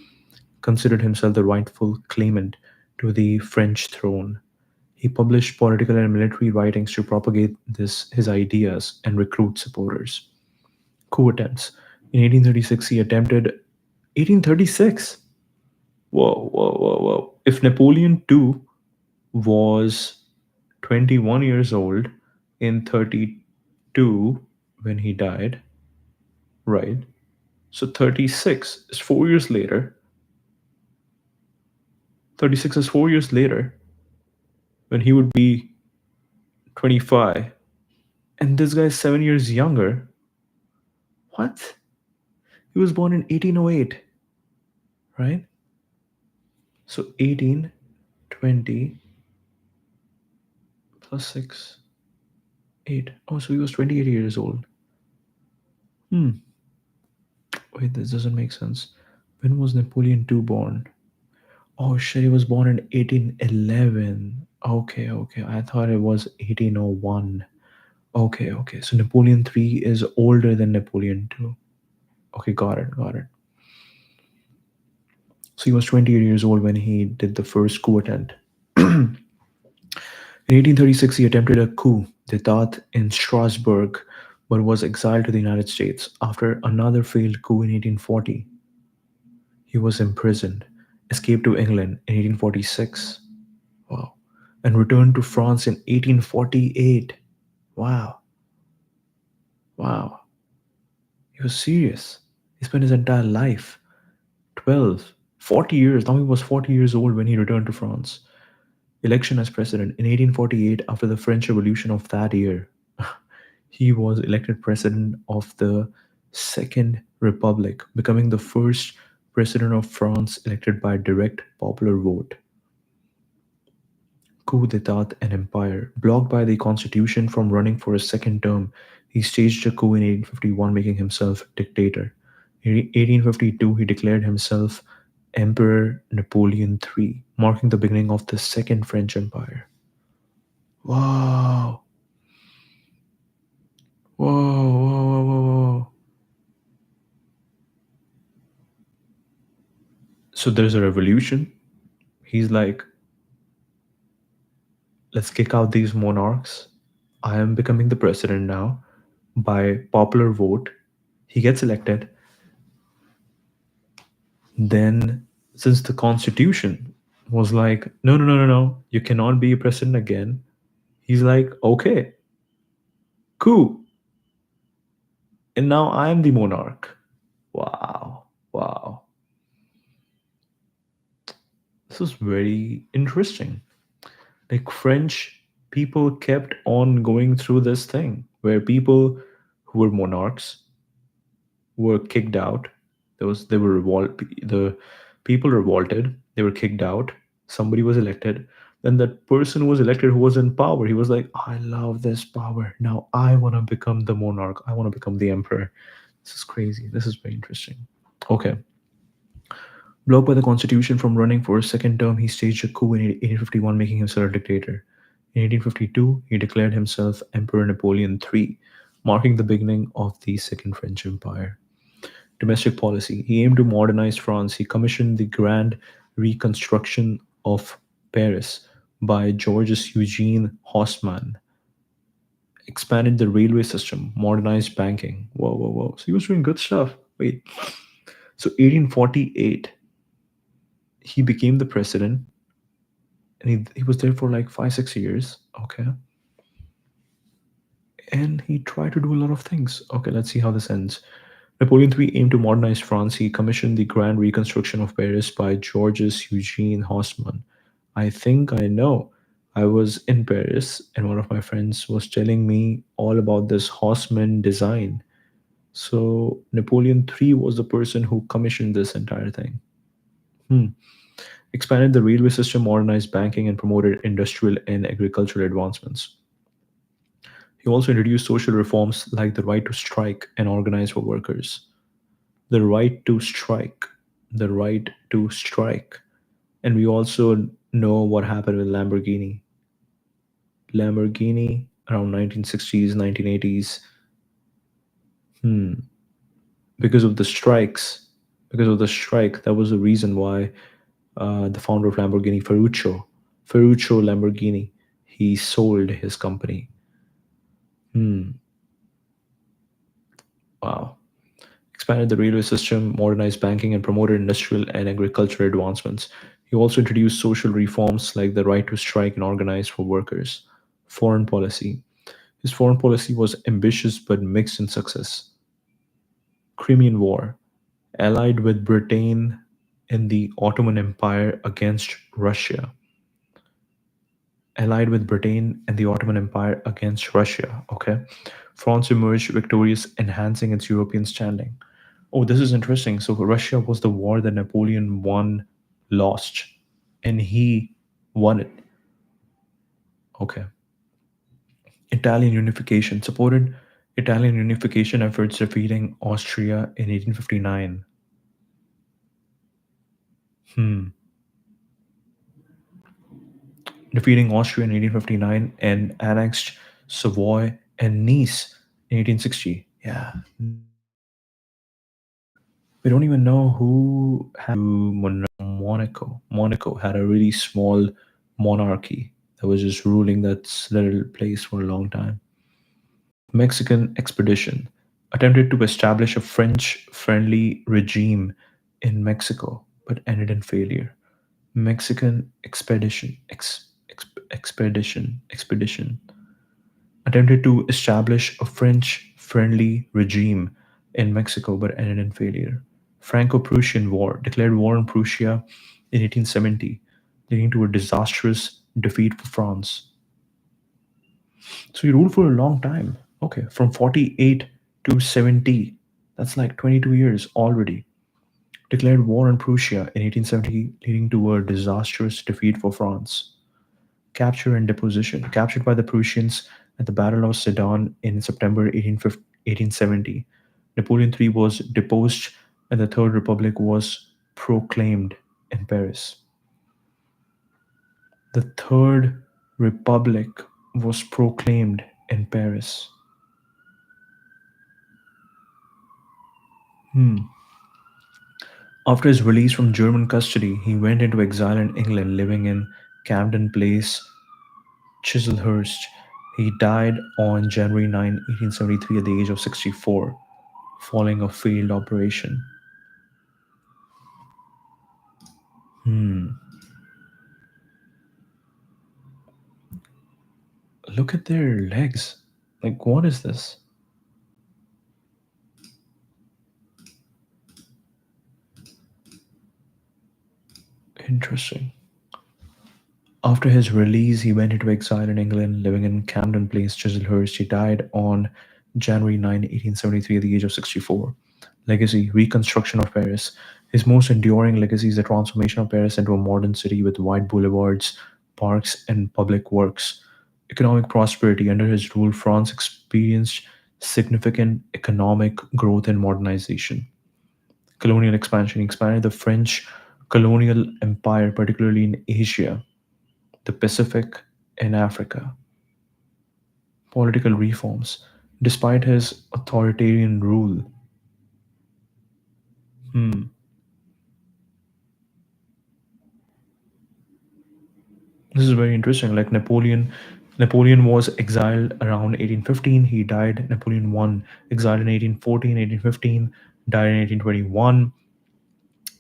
considered himself the rightful claimant to the French throne. He published political and military writings to propagate his ideas and recruit supporters. Coup attempts. In 1836, he attempted 1836. Whoa, whoa, whoa, whoa. If Napoleon II was 21 years old in 32 when he died, right? So 36 is 4 years later. 36 is 4 years later when he would be 25. And this guy's 7 years younger. What? He was born in 1808, right? So 18, 20. plus 6, 8. Oh, so he was 28 years old. Hmm. Wait, this doesn't make sense. When was Napoleon II born? Oh shit, he was born in 1811. Okay, okay. I thought it was 1801. Okay, okay. So Napoleon III is older than Napoleon II. Okay, got it, got it. So he was 28 years old when he did the first coup attempt. In 1836, he attempted a coup d'etat in Strasbourg, but was exiled to the United States. After another failed coup in 1840, he was imprisoned, escaped to England in 1846. Wow. And returned to France in 1848. Wow. Wow. He was serious. He spent his entire life, 12, 40 years. Now he was 40 years old when he returned to France. Election as president in 1848 after the French Revolution of that year. He was elected president of the Second Republic, becoming the first president of France elected by direct popular vote. Coup d'etat and empire. Blocked by the constitution from running for a second term, he staged a coup in 1851, making himself dictator. In 1852, he declared himself Emperor Napoleon III, marking the beginning of the Second French Empire. Wow. Whoa, whoa, whoa, whoa, whoa. So there's a revolution. He's like, let's kick out these monarchs. I am becoming the president now by popular vote. He gets elected. Then, since the constitution was like, no, no, no, no, no, you cannot be a president again, he's like, okay, cool. And now I am the monarch. Wow, wow. This is very interesting. Like, French people kept on going through this thing where people who were monarchs were kicked out. They were the people revolted, they were kicked out, somebody was elected. Then that person who was elected who was in power, he was like, I love this power. Now I want to become the monarch. I want to become the emperor. This is crazy. This is very interesting. Okay. Blocked by the constitution from running for a second term, he staged a coup in 1851, making himself a dictator. In 1852, he declared himself Emperor Napoleon III, marking the beginning of the Second French Empire. Domestic policy. He aimed to modernize France. He commissioned the grand reconstruction of Paris by Georges Eugene Haussmann, expanded the railway system, modernized banking. Whoa, whoa, whoa. So he was doing good stuff. Wait. So 1848, he became the president and he was there for like 5, 6 years. Okay. And he tried to do a lot of things. Okay, let's see how this ends. Napoleon III aimed to modernize France. He commissioned the Grand Reconstruction of Paris by Georges Eugene Haussmann. I think I know. I was in Paris and one of my friends was telling me all about this Haussmann design. So Napoleon III was the person who commissioned this entire thing. Hmm. Expanded the railway system, modernized banking, and promoted industrial and agricultural advancements. He also introduced social reforms like the right to strike and organize for workers. The right to strike. The right to strike. And we also know what happened with Lamborghini. Lamborghini around 1960s, 1980s. Hmm. Because of the strikes, because of the strike, that was the reason why the founder of Lamborghini, Ferruccio Lamborghini, he sold his company. Hmm. Wow. Expanded the railway system, modernized banking, and promoted industrial and agricultural advancements. He also introduced social reforms like the right to strike and organize for workers. Foreign policy. His foreign policy was ambitious but mixed in success. Crimean War, allied with Britain in the Ottoman Empire against Russia. Allied with Britain and the Ottoman Empire against Russia. Okay. France emerged victorious, enhancing its European standing. Oh, this is interesting. So Russia was the war that Napoleon won, lost, and he won it. Okay. Italian unification supported Italian unification efforts defeating Austria in 1859. Hmm. Defeating Austria in 1859 and annexed Savoy and Nice in 1860. Yeah. We don't even know who had Monaco. Monaco had a really small monarchy that was just ruling that little place for a long time. Mexican expedition attempted to establish a French friendly regime in Mexico but ended in failure. Mexican expedition attempted to establish a French friendly regime in Mexico but ended in failure. Franco Prussian War declared war on Prussia in 1870, leading to a disastrous defeat for France. So he ruled for a long time. Okay, from 48 to 70. That's like 22 years already. Declared war on Prussia in 1870, leading to a disastrous defeat for France. Capture and deposition. Captured by the Prussians at the Battle of Sedan in September 1870. Napoleon III was deposed and the Third Republic was proclaimed in Paris. The Third Republic was proclaimed in Paris. Hmm. After his release from German custody, he went into exile in England, living in Camden Place, Chislehurst. He died on January 9, 1873, at the age of 64, following a failed operation. Hmm. Look at their legs. Like, what is this? Interesting. After his release, he went into exile in England, living in Camden Place, Chislehurst. He died on January 9, 1873, at the age of 64. Legacy: Reconstruction of Paris. His most enduring legacy is the transformation of Paris into a modern city with wide boulevards, parks, and public works. Economic prosperity. Under his rule, France experienced significant economic growth and modernization. Colonial expansion. He expanded the French colonial empire, particularly in Asia, the Pacific, and Africa. Political reforms. Despite his authoritarian rule, hmm, this is very interesting. Like Napoleon was exiled around 1815. He died. Napoleon I, exiled in 1814, 1815, died in 1821.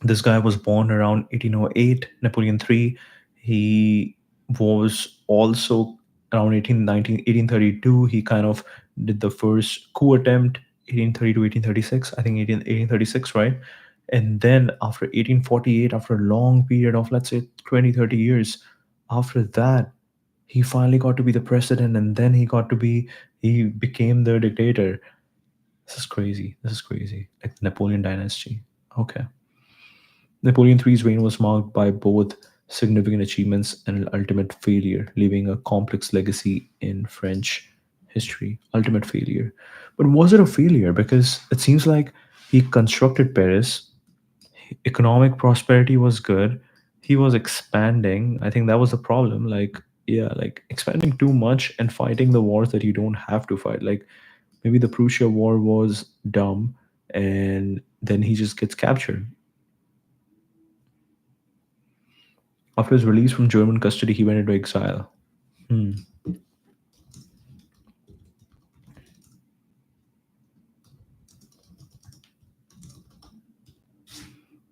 This guy was born around 1808. Napoleon III, he was also around 1819, 1832. He kind of did the first coup attempt, 1830 to 1836. I think 1836, right? And then after 1848, after a long period of, let's say, 20, 30 years, after that, he finally got to be the president, and then he became the dictator. This is crazy. This is crazy. Like Napoleon dynasty. Okay. Napoleon III's reign was marked by both significant achievements and an ultimate failure, leaving a complex legacy in French history. Ultimate failure. But was it a failure? Because it seems like he constructed Paris, economic prosperity was good, he was expanding. I think that was the problem. Like, yeah, like expanding too much and fighting the wars that you don't have to fight. Like, maybe the Prussia war was dumb and then he just gets captured. After his release from German custody, he went into exile. Hmm.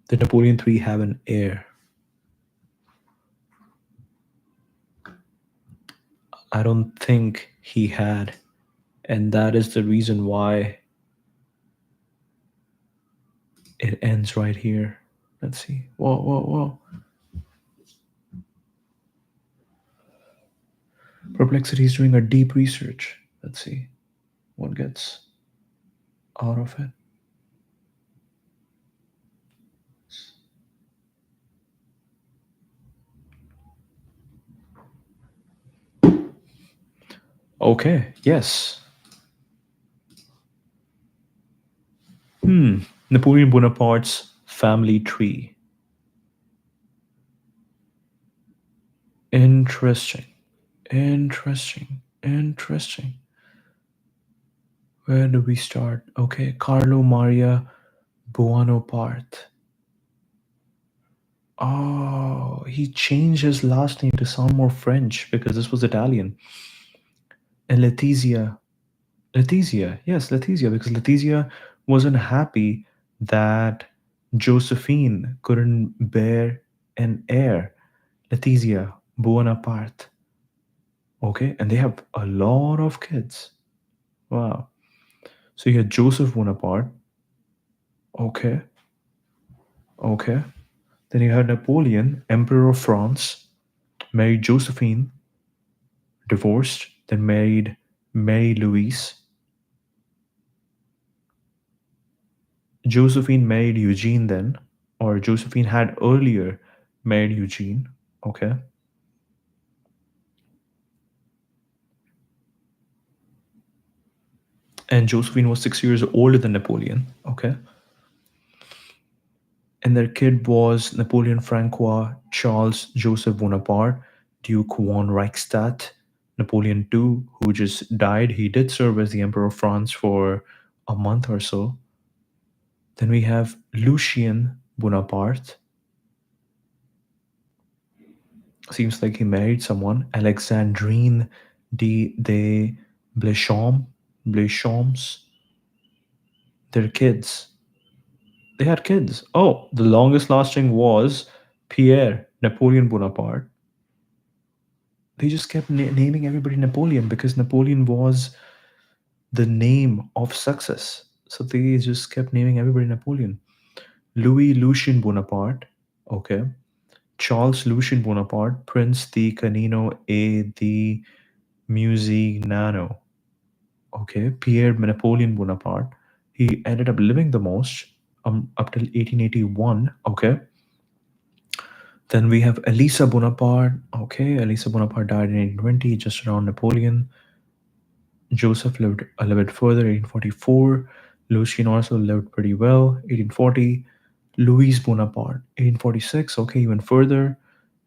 Did Napoleon III have an heir? I don't think he had. And that is the reason why it ends right here. Let's see. Whoa, whoa, whoa. Perplexity is doing a deep research. Let's see what gets out of it. Okay, yes. Hmm. Napoleon Bonaparte's family tree. Interesting. Interesting. Interesting. Where do we start? Okay, Carlo Maria Buonaparte. Oh, he changed his last name to sound more French because this was Italian. And Letizia. Letizia. Yes, Letizia, because Letizia wasn't happy that Josephine couldn't bear an heir. Letizia Bonaparte. Okay, and they have a lot of kids. Wow. So you had Joseph Bonaparte. Okay, okay. Then you had Napoleon, Emperor of France, married Josephine, divorced, then married Mary Louise. Josephine married Eugene then, or Josephine had earlier married Eugene. Okay. And Josephine was 6 years older than Napoleon. Okay. And their kid was Napoleon Francois Charles Joseph Bonaparte, Duke von Reichstadt, Napoleon II, who just died. He did serve as the Emperor of France for a month or so. Then we have Lucien Bonaparte. Seems like he married someone. Alexandrine de Blechamp, Blechamps. Their kids. They had kids. Oh, the longest lasting was Pierre Napoleon Bonaparte. They just kept naming everybody Napoleon because Napoleon was the name of success. So they just kept naming everybody Napoleon. Louis Lucien Bonaparte. Okay. Charles Lucien Bonaparte, Prince di Canino e di Musignano. Okay. Pierre Napoleon Bonaparte. He ended up living the most up till 1881. Okay. Then we have Elisa Bonaparte. Okay. Elisa Bonaparte died in 1820, just around Napoleon. Joseph lived a little bit further, 1844. Lucien also lived pretty well, 1840. Louise Bonaparte, 1846. Okay, even further.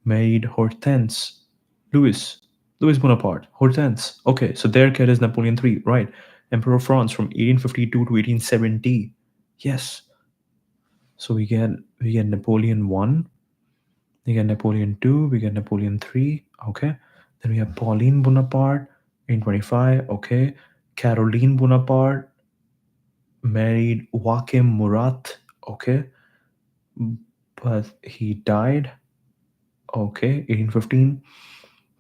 Married Hortense. Louis. Louis Bonaparte. Hortense. Okay, so their kid is Napoleon III, right? Emperor of France from 1852 to 1870. Yes. So we get Napoleon one, we get Napoleon two, we get Napoleon three. Okay. Then we have Pauline Bonaparte, 1825. Okay. Caroline Bonaparte married Joachim Murat. Okay. But he died. Okay. 1815.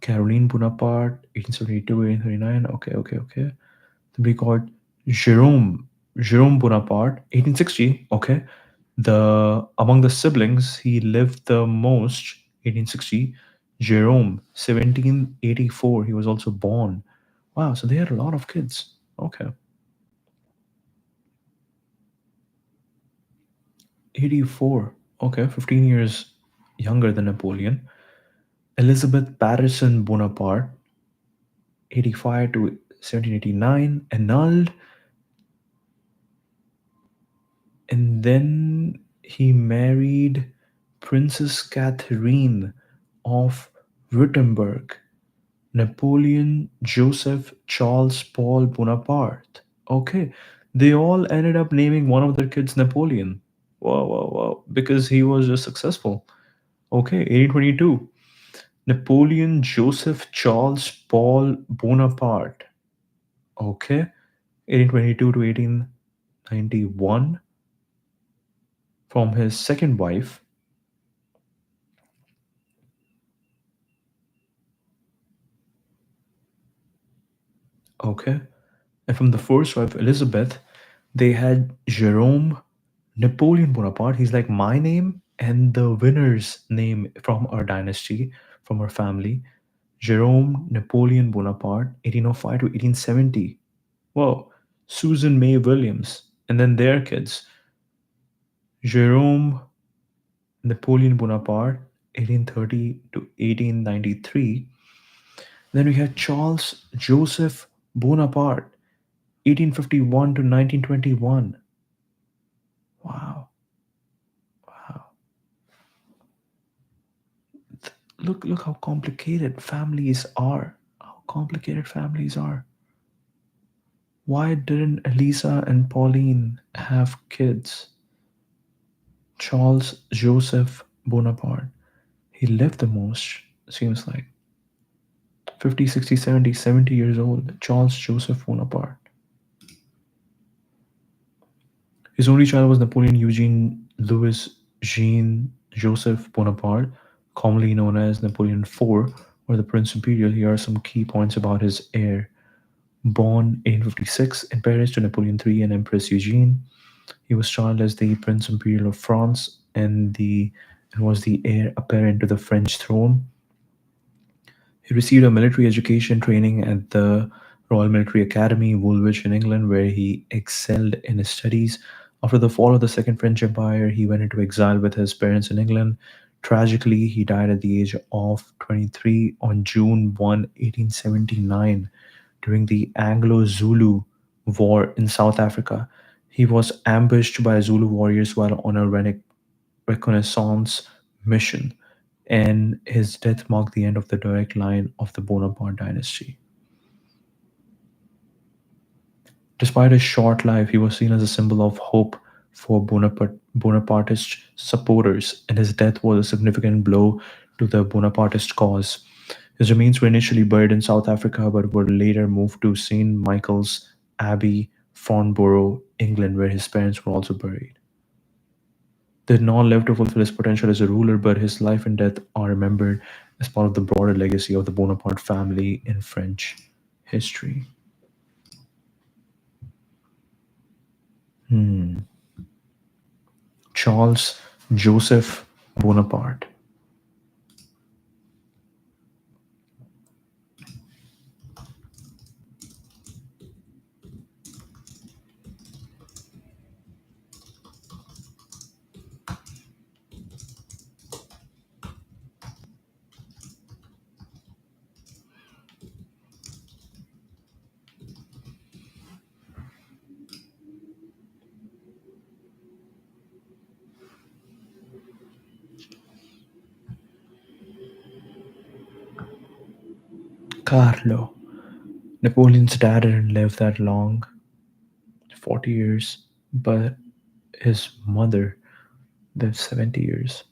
Caroline Bonaparte, 1872, 1839. Okay, okay, okay. Then we got Jerome Bonaparte, 1860. Okay. Among the siblings, he lived the most, 1860. Jerome, 1784. He was also born. Wow, so they had a lot of kids. Okay. 84. Okay, 15 years younger than Napoleon. Elizabeth Patterson Bonaparte, 85 to 1789, annulled, and then he married Princess Catherine of Württemberg. Napoleon Joseph Charles Paul Bonaparte. Okay, they all ended up naming one of their kids Napoleon. Wow, wow, wow. Because he was just successful. Okay, 1822. Napoleon Joseph Charles Paul Bonaparte. Okay, 1822 to 1891. From his second wife. Okay, and from the first wife, Elizabeth, they had Jerome Napoleon Bonaparte. He's like my name and the winner's name from our dynasty, from our family. Jerome Napoleon Bonaparte, 1805 to 1870. Whoa. Susan May Williams. And then their kids, Jerome Napoleon Bonaparte, 1830 to 1893. Then we had Charles Joseph Bonaparte, 1851 to 1921. Wow, wow. Look how complicated families are. How complicated families are. Why didn't Elisa and Pauline have kids? Charles Joseph Bonaparte. He lived the most, seems like 50, 60, 70, 70 years old. Charles Joseph Bonaparte. His only child was Napoleon Eugene Louis Jean Joseph Bonaparte, commonly known as Napoleon IV or the Prince Imperial. Here are some key points about his heir. Born 1856 in Paris to Napoleon III and Empress Eugene, he was styled as the Prince Imperial of France and was the heir apparent to the French throne. He received a military education training at the Royal Military Academy, Woolwich in England, where he excelled in his studies. After the fall of the Second French Empire, he went into exile with his parents in England. Tragically, he died at the age of 23 on June 1, 1879, during the Anglo Zulu War in South Africa. He was ambushed by Zulu warriors while on a reconnaissance mission, and his death marked the end of the direct line of the Bonaparte dynasty. Despite his short life, he was seen as a symbol of hope for Bonapartist supporters, and his death was a significant blow to the Bonapartist cause. His remains were initially buried in South Africa but were later moved to St. Michael's Abbey, Farnborough, England, where his parents were also buried. Did not live to fulfill his potential as a ruler, but his life and death are remembered as part of the broader legacy of the Bonaparte family in French history. Hmm. Charles Joseph Bonaparte. Carlo. Napoleon's dad didn't live that long, 40 years, but his mother lived 70 years.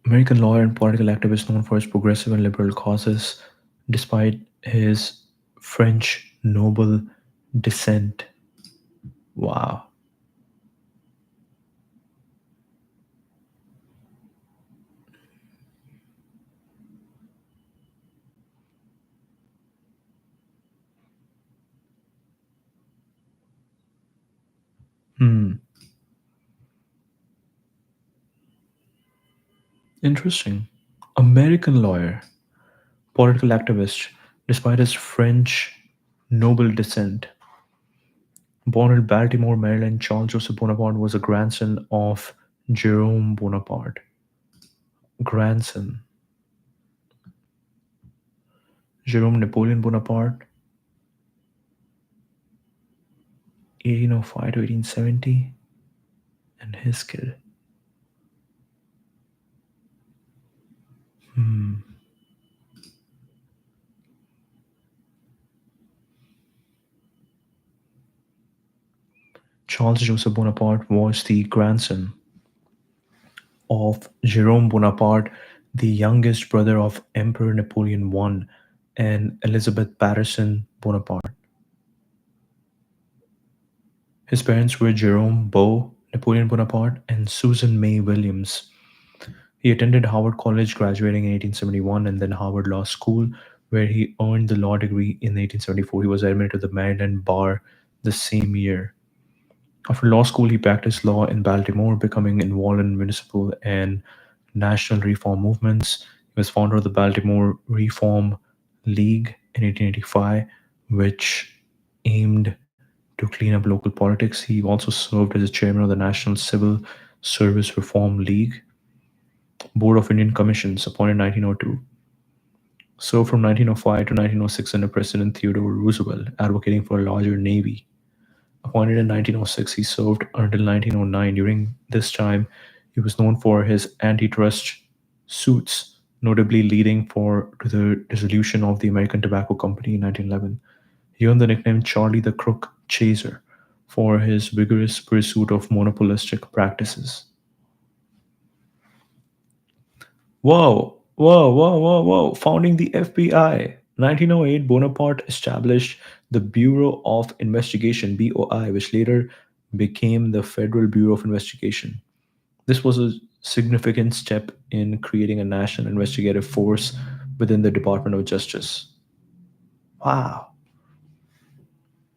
American lawyer and political activist known for his progressive and liberal causes, despite his French noble descent. Wow. Hmm. Interesting. American lawyer, political activist, despite his French noble descent. Born in Baltimore, Maryland, Charles Joseph Bonaparte was a grandson of Jerome Bonaparte. Grandson. Jerome Napoleon Bonaparte, 1805 to 1870, and his kid. Hmm. Charles Joseph Bonaparte was the grandson of Jerome Bonaparte, the youngest brother of Emperor Napoleon I and Elizabeth Patterson Bonaparte. His parents were Jerome Beau Napoleon Bonaparte and Susan May Williams. He attended Howard College, graduating in 1871, and then Harvard Law School, where he earned the law degree in 1874. He was admitted to the Maryland bar the same year. After law school, he practiced law in Baltimore, becoming involved in municipal and national reform movements. He was founder of the Baltimore Reform League in 1885, which aimed to clean up local politics. He also served as the chairman of the National Civil Service Reform League. Board of Indian Commissions, appointed 1902. Served from 1905 to 1906 under President Theodore Roosevelt, advocating for a larger navy. Appointed in 1906, he served until 1909. During this time, he was known for his antitrust suits, notably leading to the dissolution of the American Tobacco Company in 1911. He earned the nickname Charlie the Crook Chaser for his vigorous pursuit of monopolistic practices. Whoa, whoa, whoa, whoa, whoa. Founding the FBI. 1908, Bonaparte established the Bureau of Investigation, BOI, which later became the Federal Bureau of Investigation. This was a significant step in creating a national investigative force within the Department of Justice. Wow.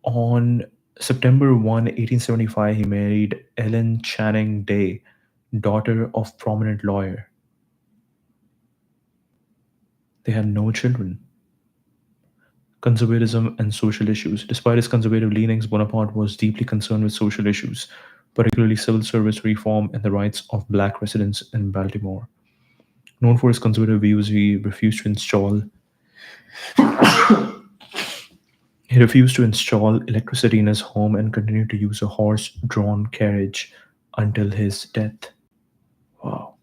On September 1, 1875, he married Ellen Channing Day, daughter of prominent lawyer. They had no children. Conservatism and social issues. Despite his conservative leanings, Bonaparte was deeply concerned with social issues, particularly civil service reform and the rights of black residents in Baltimore. Known for his conservative views, he refused to install electricity in his home and continued to use a horse-drawn carriage until his death. Wow.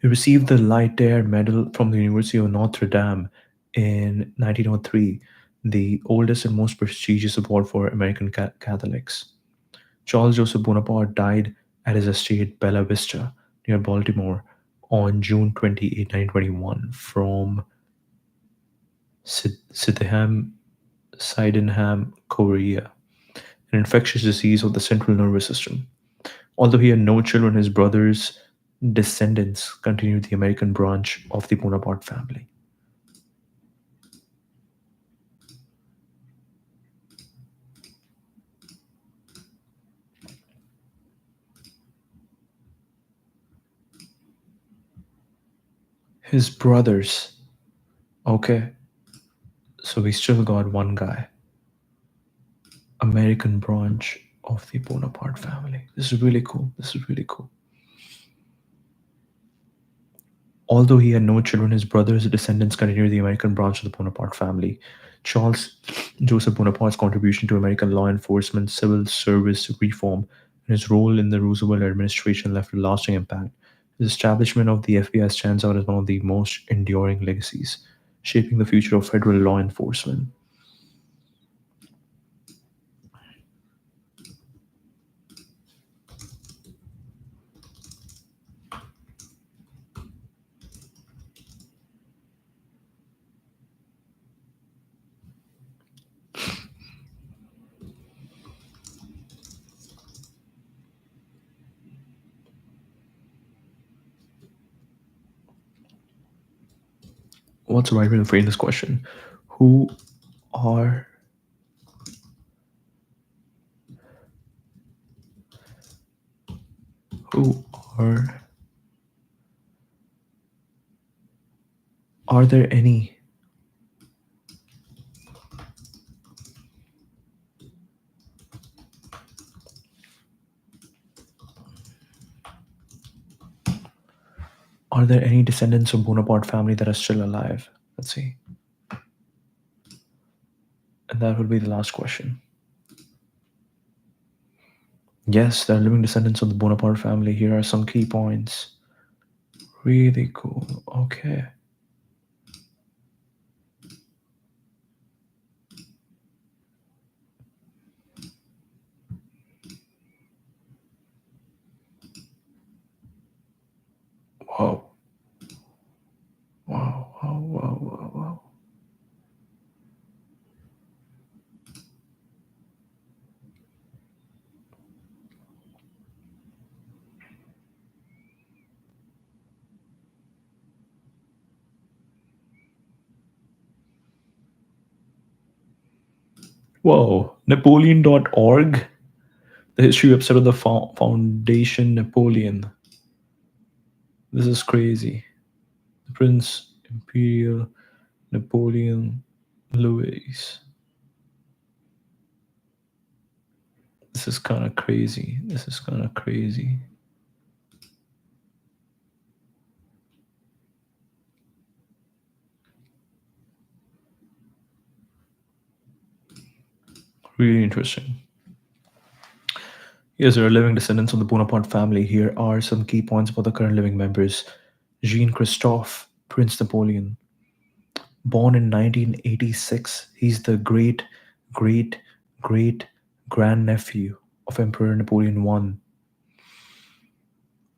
He received the Leiter Medal from the University of Notre Dame in 1903, the oldest and most prestigious award for American Catholics. Charles Joseph Bonaparte died at his estate Bella Vista near Baltimore on June 28, 1921, from Sydenham, Sydenham, Korea, an infectious disease of the central nervous system. Although he had no children, his brother's descendants continued the American branch of the Bonaparte family. His brothers, okay, so we still got one guy, American branch of the Bonaparte family. This is really cool. This is really cool. Although he had no children, his brother's descendants continued the American branch of the Bonaparte family. Charles Joseph Bonaparte's contribution to American law enforcement, civil service reform, and his role in the Roosevelt administration left a lasting impact. His establishment of the FBI stands out as one of the most enduring legacies, shaping the future of federal law enforcement. What's the right way to frame this question? Who are who are there any are there any descendants of Bonaparte family that are still alive? Let's see. And that will be the last question. Yes, there are living descendants of the Bonaparte family. Here are some key points. Really cool. Okay. Wow. Wow. Wow. Wow. Wow. Wow. Whoa. Napoleon.org. The history website of the Foundation Napoleon. This is crazy. The Prince Imperial Napoleon Louis. This is kind of crazy. This is kind of crazy. Really interesting. Yes, there are living descendants of the Bonaparte family. Here are some key points about the current living members. Jean Christophe, Prince Napoleon, born in 1986. He's the great, great, great grandnephew of Emperor Napoleon I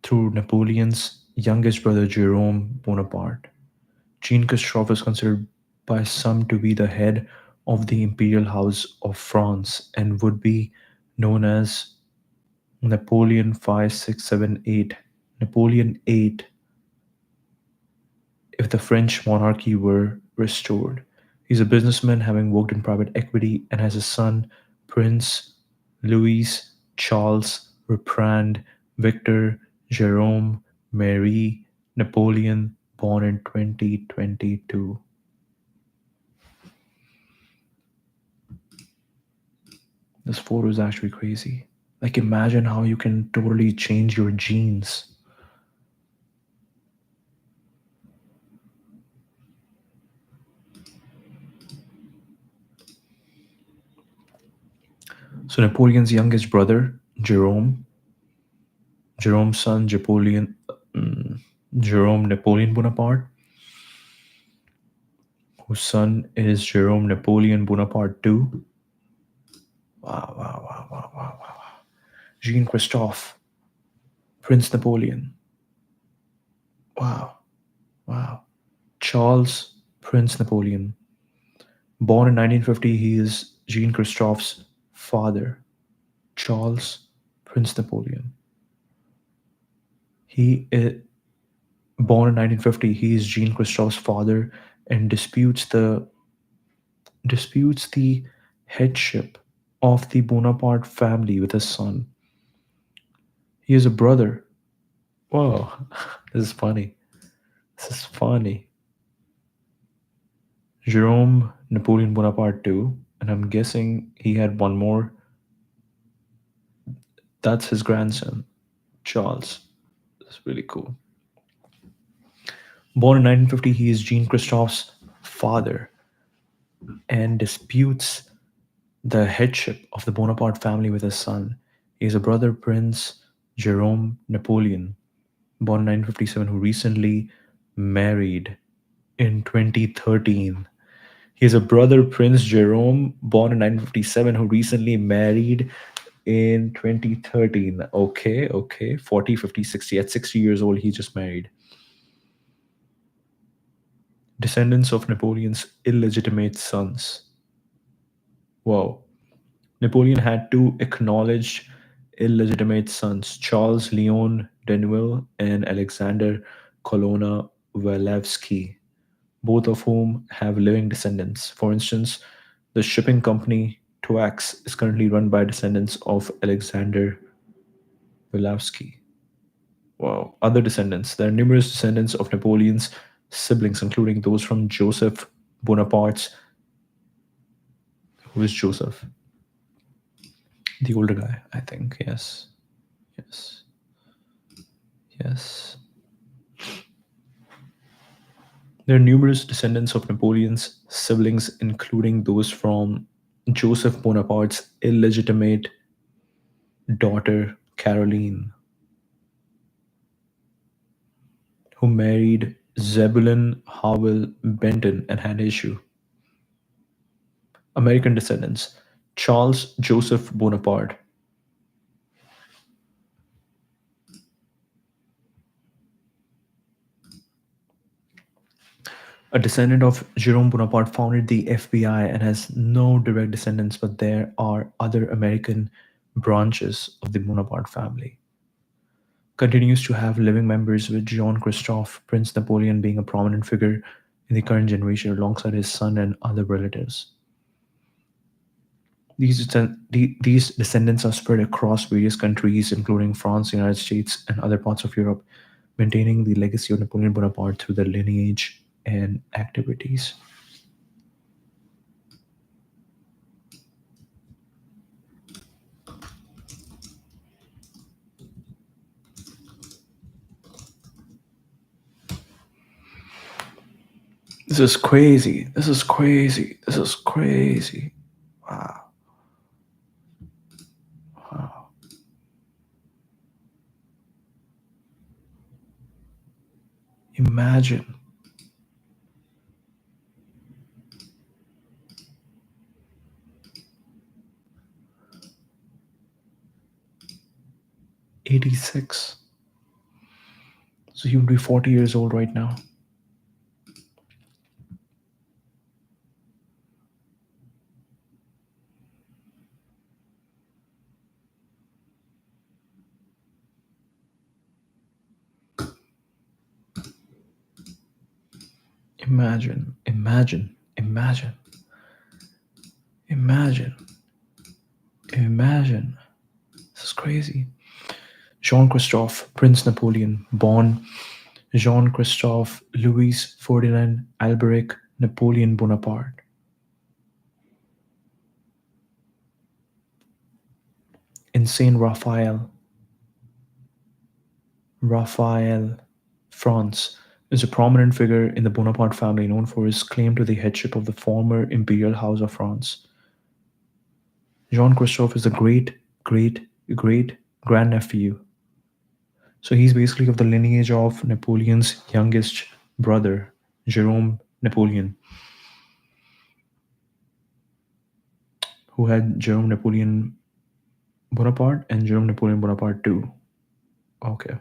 through Napoleon's youngest brother Jerome Bonaparte. Jean Christophe is considered by some to be the head of the imperial house of France and would be known as Napoleon 5678, Napoleon 8 if the French monarchy were restored. He's a businessman having worked in private equity and has a son, Prince Louis Charles Reprand Victor Jerome Marie Napoleon, born in 2022. This photo is actually crazy. Like, imagine how you can totally change your genes. So, Napoleon's youngest brother, Jerome's son, mm, Jerome Napoleon Bonaparte, whose son is Jerome Napoleon Bonaparte too. Wow, wow, wow, wow, wow, wow. Jean Christophe, Prince Napoleon. Wow, wow. Charles, Prince Napoleon. Born in 1950, he is Jean Christophe's father. Charles, Prince Napoleon. He is born in 1950. He is Jean Christophe's father and disputes the headship of the Bonaparte family with his son. He has a brother. Whoa, this is funny. This is funny. Jerome Napoleon Bonaparte too, and I'm guessing he had one more. That's his grandson, Charles. That's really cool. Born in 1950, he is Jean Christophe's father and disputes the headship of the Bonaparte family with his son. He has a brother, Prince Jerome Napoleon, born in 1957, who recently married in 2013. He has a brother, Prince Jerome, born in 1957, who recently married in 2013. Okay, okay. 40, 50, 60. At 60 years old, he just married. Descendants of Napoleon's illegitimate sons. Wow. Napoleon had two acknowledged illegitimate sons, Charles Leon Denville and Alexander Colonna Walewski, both of whom have living descendants. For instance, the shipping company Twax is currently run by descendants of Alexander Walewski. Wow. Other descendants. There are numerous descendants of Napoleon's siblings, including those from Joseph Bonaparte's. Who is Joseph? The older guy, I think. Yes. Yes. Yes. There are numerous descendants of Napoleon's siblings, including those from Joseph Bonaparte's illegitimate daughter, Caroline, who married Zebulon Howell Benton and had issue. American descendants: Charles Joseph Bonaparte, a descendant of Jerome Bonaparte, founded the FBI and has no direct descendants, but there are other American branches of the Bonaparte family. Continues to have living members, with Jean Christophe, Prince Napoleon being a prominent figure in the current generation alongside his son and other relatives. These descendants are spread across various countries, including France, the United States, and other parts of Europe, maintaining the legacy of Napoleon Bonaparte through their lineage and activities. This is crazy. This is crazy. This is crazy. Wow. Imagine 86. So he would be 40 years old right now. Imagine, imagine, imagine, imagine, imagine. This is crazy. Jean Christophe, Prince Napoleon, born Jean Christophe Louis Ferdinand Alberic Napoleon Bonaparte. In Saint Raphael, France, is a prominent figure in the Bonaparte family known for his claim to the headship of the former imperial house of France. Jean Christophe is the great grandnephew. So he's basically of the lineage of Napoleon's youngest brother, Jerome Napoleon, who had Jerome Napoleon Bonaparte and Jerome Napoleon Bonaparte too. Okay.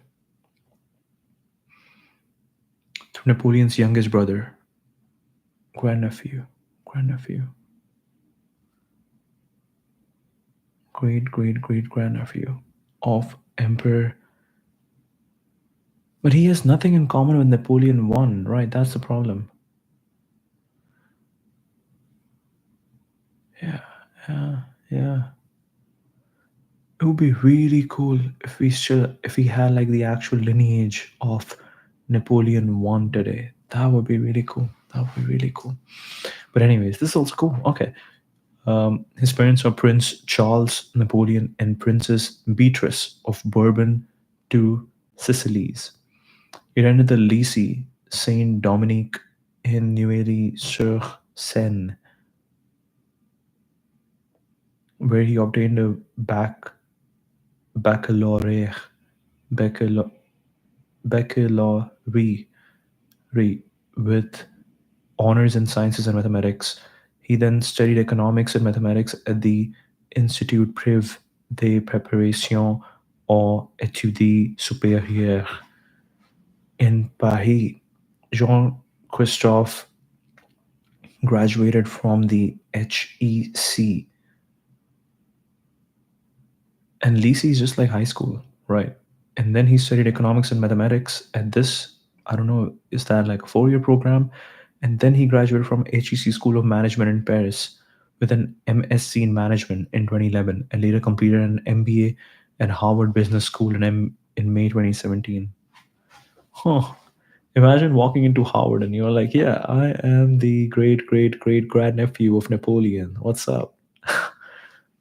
Through Napoleon's youngest brother, grandnephew, grandnephew, great grandnephew of Emperor. But he has nothing in common with Napoleon I, right? That's the problem. Yeah, yeah, yeah. It would be really cool if we had like the actual lineage of Napoleon One today. That would be really cool. That would be really cool. But anyways, this is also cool. Okay. His parents are Prince Charles Napoleon and Princess Beatrice of Bourbon to Sicilies. He attended the Lycée Saint Dominique in Neuilly-sur-Seine, where he obtained a baccalaureate, baccala- baccalaureate with honors in sciences and mathematics. He then studied economics and mathematics at the Institut Privé de Préparation aux Études Supérieures in Paris. Jean Christophe graduated from the HEC, and lycée is just like high school, right? And then he studied economics and mathematics at this, I don't know, is that like a 4 year program? And then he graduated from HEC School of Management in Paris with an MSc in Management in 2011 and later completed an MBA at Harvard Business School in May 2017. Huh. Imagine walking into Howard and you're like, yeah, I am the great grandnephew of Napoleon. What's up?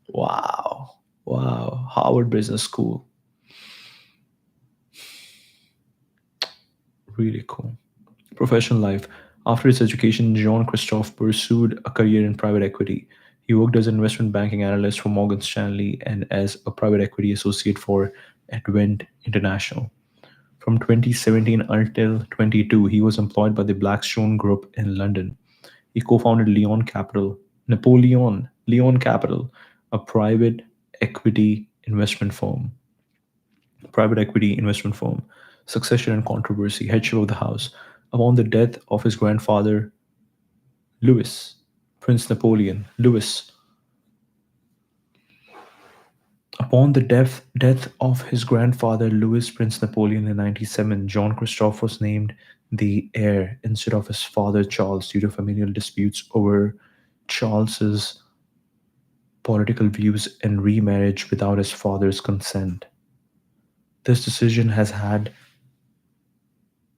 Wow. Wow. Harvard Business School. Really cool. Professional life. After his education, Jean Christophe pursued a career in private equity. He worked as an investment banking analyst for Morgan Stanley and as a private equity associate for Advent International. From 2017 until 22, he was employed by the Blackstone Group in London. He co-founded Leon Capital, a private equity investment firm, succession and controversy, headship of the house. Upon the death of his grandfather, Louis, Prince Napoleon, Louis, upon the death of his grandfather, Louis Prince Napoleon in 97, John Christophe was named the heir instead of his father Charles due to familial disputes over Charles's political views and remarriage without his father's consent. This decision has had,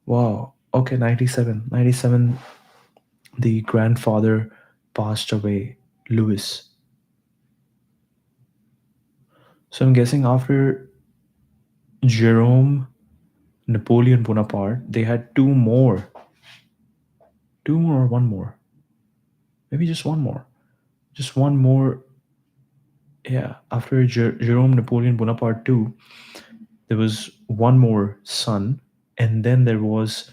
wow, okay, 97, 97. The grandfather passed away, Louis. So I'm guessing after Jerome Napoleon Bonaparte, they had two more or one more, maybe just one more, just one more. Yeah, after Jerome Napoleon Bonaparte too, there was one more son, and then there was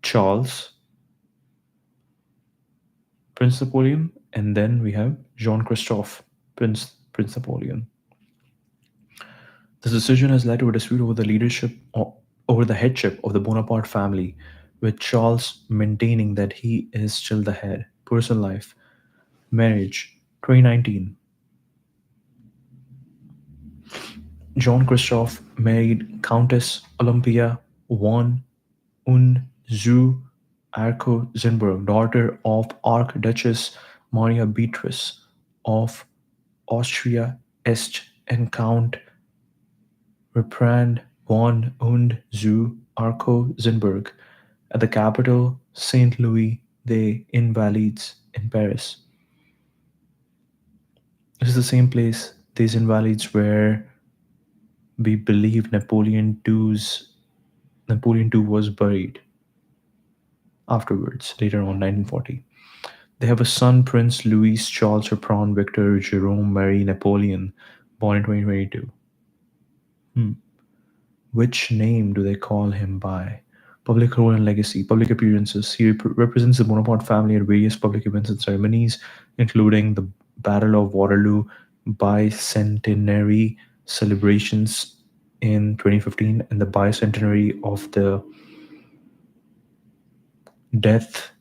Charles, Prince Napoleon, and then we have Jean Christophe, Prince Napoleon. This decision has led to a dispute over the over the headship of the Bonaparte family, with Charles maintaining that he is still the head. Personal life, marriage, 2019. Jean Christophe married Countess Olympia von Unzu Arco-Zinberg, daughter of Archduchess Maria Beatrice of Austria-Este and Count Reprand von und zu Arco-Zinberg at the capital Saint Louis des Invalides in Paris. This is the same place, these Invalides, where we believe Napoleon II was buried afterwards, later on, 1940. They have a son, Prince Louis Charles Reprand Victor Jerome Marie Napoleon, born in 2022. Hmm. Which name do they call him by? Public role and legacy, public appearances. He represents the Bonaparte family at various public events and ceremonies, including the Battle of Waterloo bicentenary celebrations in 2015 and the bicentenary of the death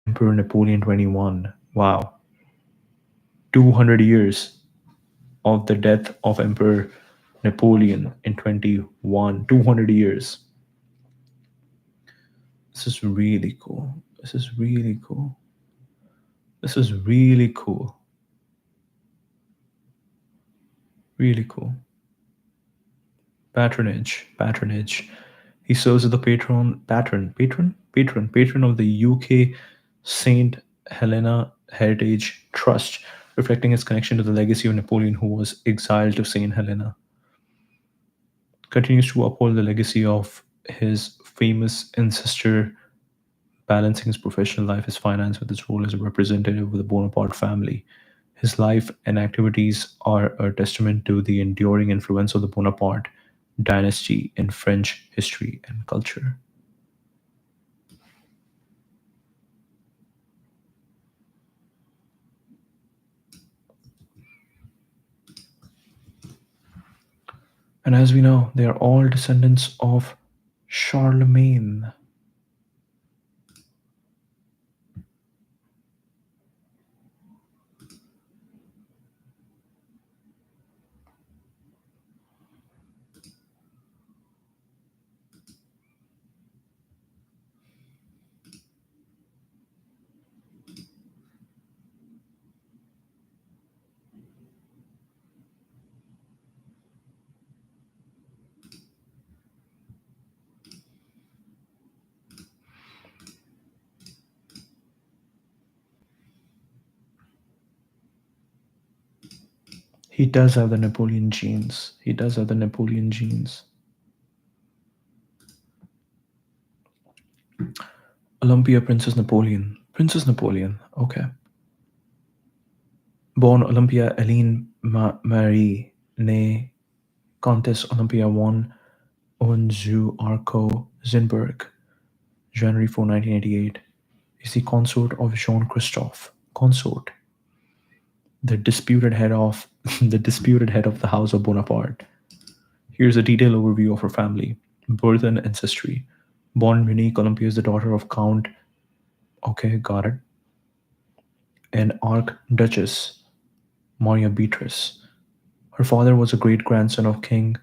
of Emperor Napoleon 21. Wow. 200 years of the death of Emperor Napoleon in 21. 200 years. This is really cool. This is really cool. This is really cool. Really cool. Patronage. Patronage. He serves as the patron of the UK Saint Helena Heritage Trust, reflecting his connection to the legacy of Napoleon, who was exiled to Saint Helena. Continues to uphold the legacy of his famous ancestor, balancing his professional life, his finance, with his role as a representative of the Bonaparte family. His life and activities are a testament to the enduring influence of the Bonaparte dynasty in French history and culture. And as we know, they are all descendants of Charlemagne. He does have the Napoleon genes. He does have the Napoleon genes. Olympia Princess Napoleon. Princess Napoleon. Okay. Born Olympia Helene Marie, née Countess Olympia von Hohenzollern-Arco-Zinberg, January 4, 1988, is the consort of Jean Christophe. Consort, the disputed head of the disputed head of the House of Bonaparte. Here's a detailed overview of her family, birth and ancestry. Born in Munich, Olympia is the daughter of Count. Okay, got it. And Archduchess Maria Beatrice. Her father was a great grandson of King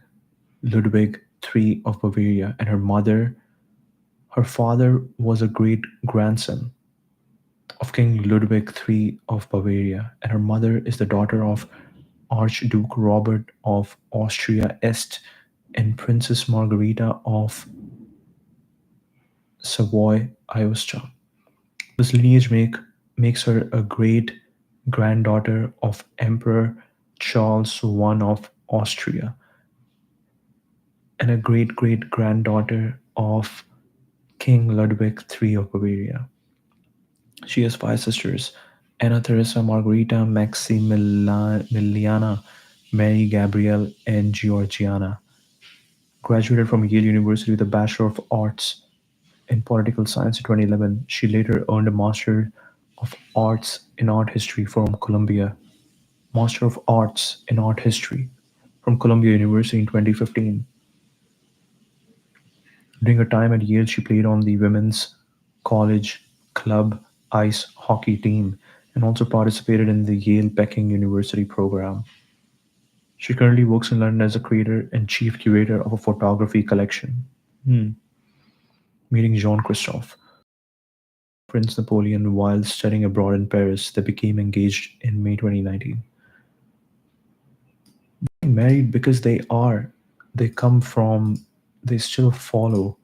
Ludwig III of Bavaria, and her father was a great grandson of King Ludwig III of Bavaria, and her mother is the daughter of Archduke Robert of Austria-Este and Princess Margherita of Savoy-Aosta. This lineage makes her a great granddaughter of Emperor Charles I of Austria and a great great granddaughter of King Ludwig III of Bavaria. She has five sisters: Anna Teresa, Margherita, Maximiliana, Mary Gabrielle, and Georgiana. graduated from Yale University with a Bachelor of Arts in Political Science in 2011. She later earned a Master of Arts in Art History from Columbia, Master of Arts in Art History from Columbia University in 2015. During her time at Yale, she played on the women's college club ice hockey team and also participated in the Yale Peking University program. She currently works in London as a creator and chief curator of a photography collection. Hmm. Meeting Jean Christophe, Prince Napoleon, while studying abroad in Paris. They became engaged in May 2019. Married because they come from, they still follow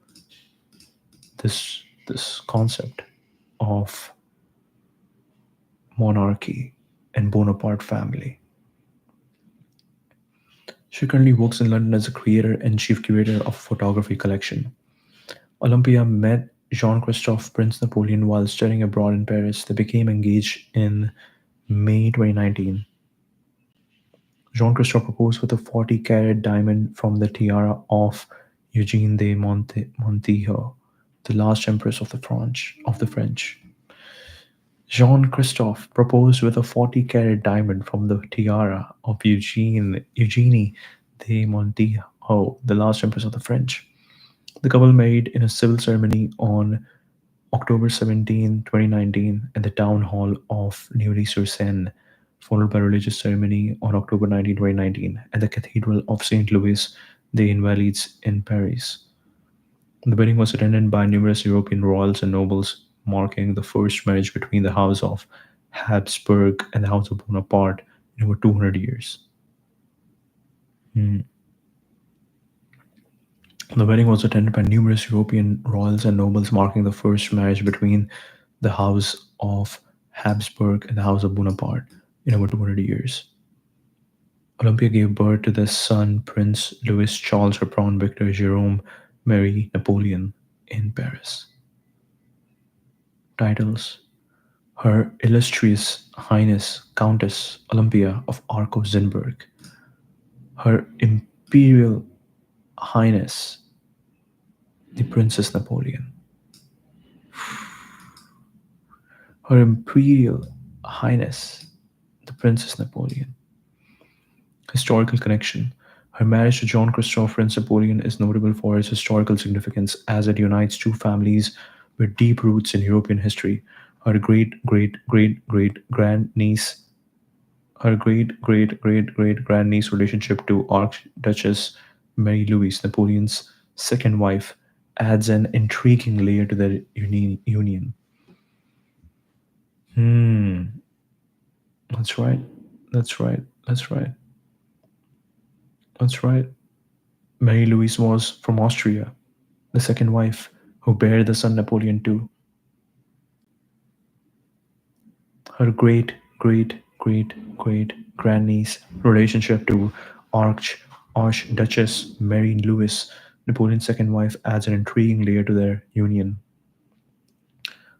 this concept of monarchy and Bonaparte family. She currently works in London as a creator and chief curator of photography collection. Olympia met Jean-Christophe Prince Napoleon while studying abroad in Paris. They became engaged in May 2019. Jean-Christophe proposed with a 40-carat diamond from the tiara of Eugene de Montijo, the last empress of the French. Jean-Christophe proposed with a 40-carat diamond from the tiara of Eugenie de Montijo, the last empress of the French. The couple married in a civil ceremony on October 17, 2019, at the town hall of Neuilly-sur-Seine, followed by a religious ceremony on October 19, 2019, at the Cathedral of Saint Louis des Invalides in Paris. The wedding was attended by numerous European royals and nobles, marking the first marriage between the House of Habsburg and the House of Bonaparte in over 200 years. Hmm. The wedding was attended by numerous European royals and nobles, marking the first marriage between the House of Habsburg and the House of Bonaparte in over 200 years. Olympia gave birth to their son, Prince Louis Charles Bertrand Victor Jerome Marie Napoleon, in Paris. Titles: Her Illustrious Highness Countess Olympia of Arcos-Zenberg, Her Imperial Highness the Princess Napoleon, Her Imperial Highness the Princess Napoleon. Historical connection: Her marriage to John Christophe Prince Napoleon is notable for its historical significance as it unites two families with deep roots in European history. Her grandniece, her great-great-great-great-grandniece relationship to Archduchess Mary Louise, Napoleon's second wife, adds an intriguing layer to their union. Hmm, that's right. That's right. That's right. That's right. Mary Louise was from Austria, the second wife, who bare the son Napoleon II. Her great-great-great-great-grandniece relationship to Archduchess Mary Louise, Napoleon's second wife, adds an intriguing layer to their union.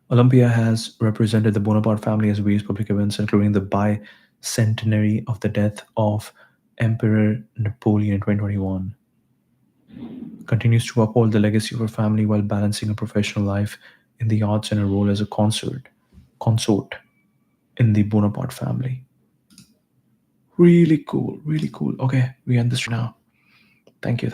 Olympia has represented the Bonaparte family at various public events, including the bicentenary of the death of Emperor Napoleon in 2021. Continues to uphold the legacy of her family while balancing a professional life in the arts and a role as a consort in the Bonaparte family. Really cool, really cool. Okay, we end this now. Thank you.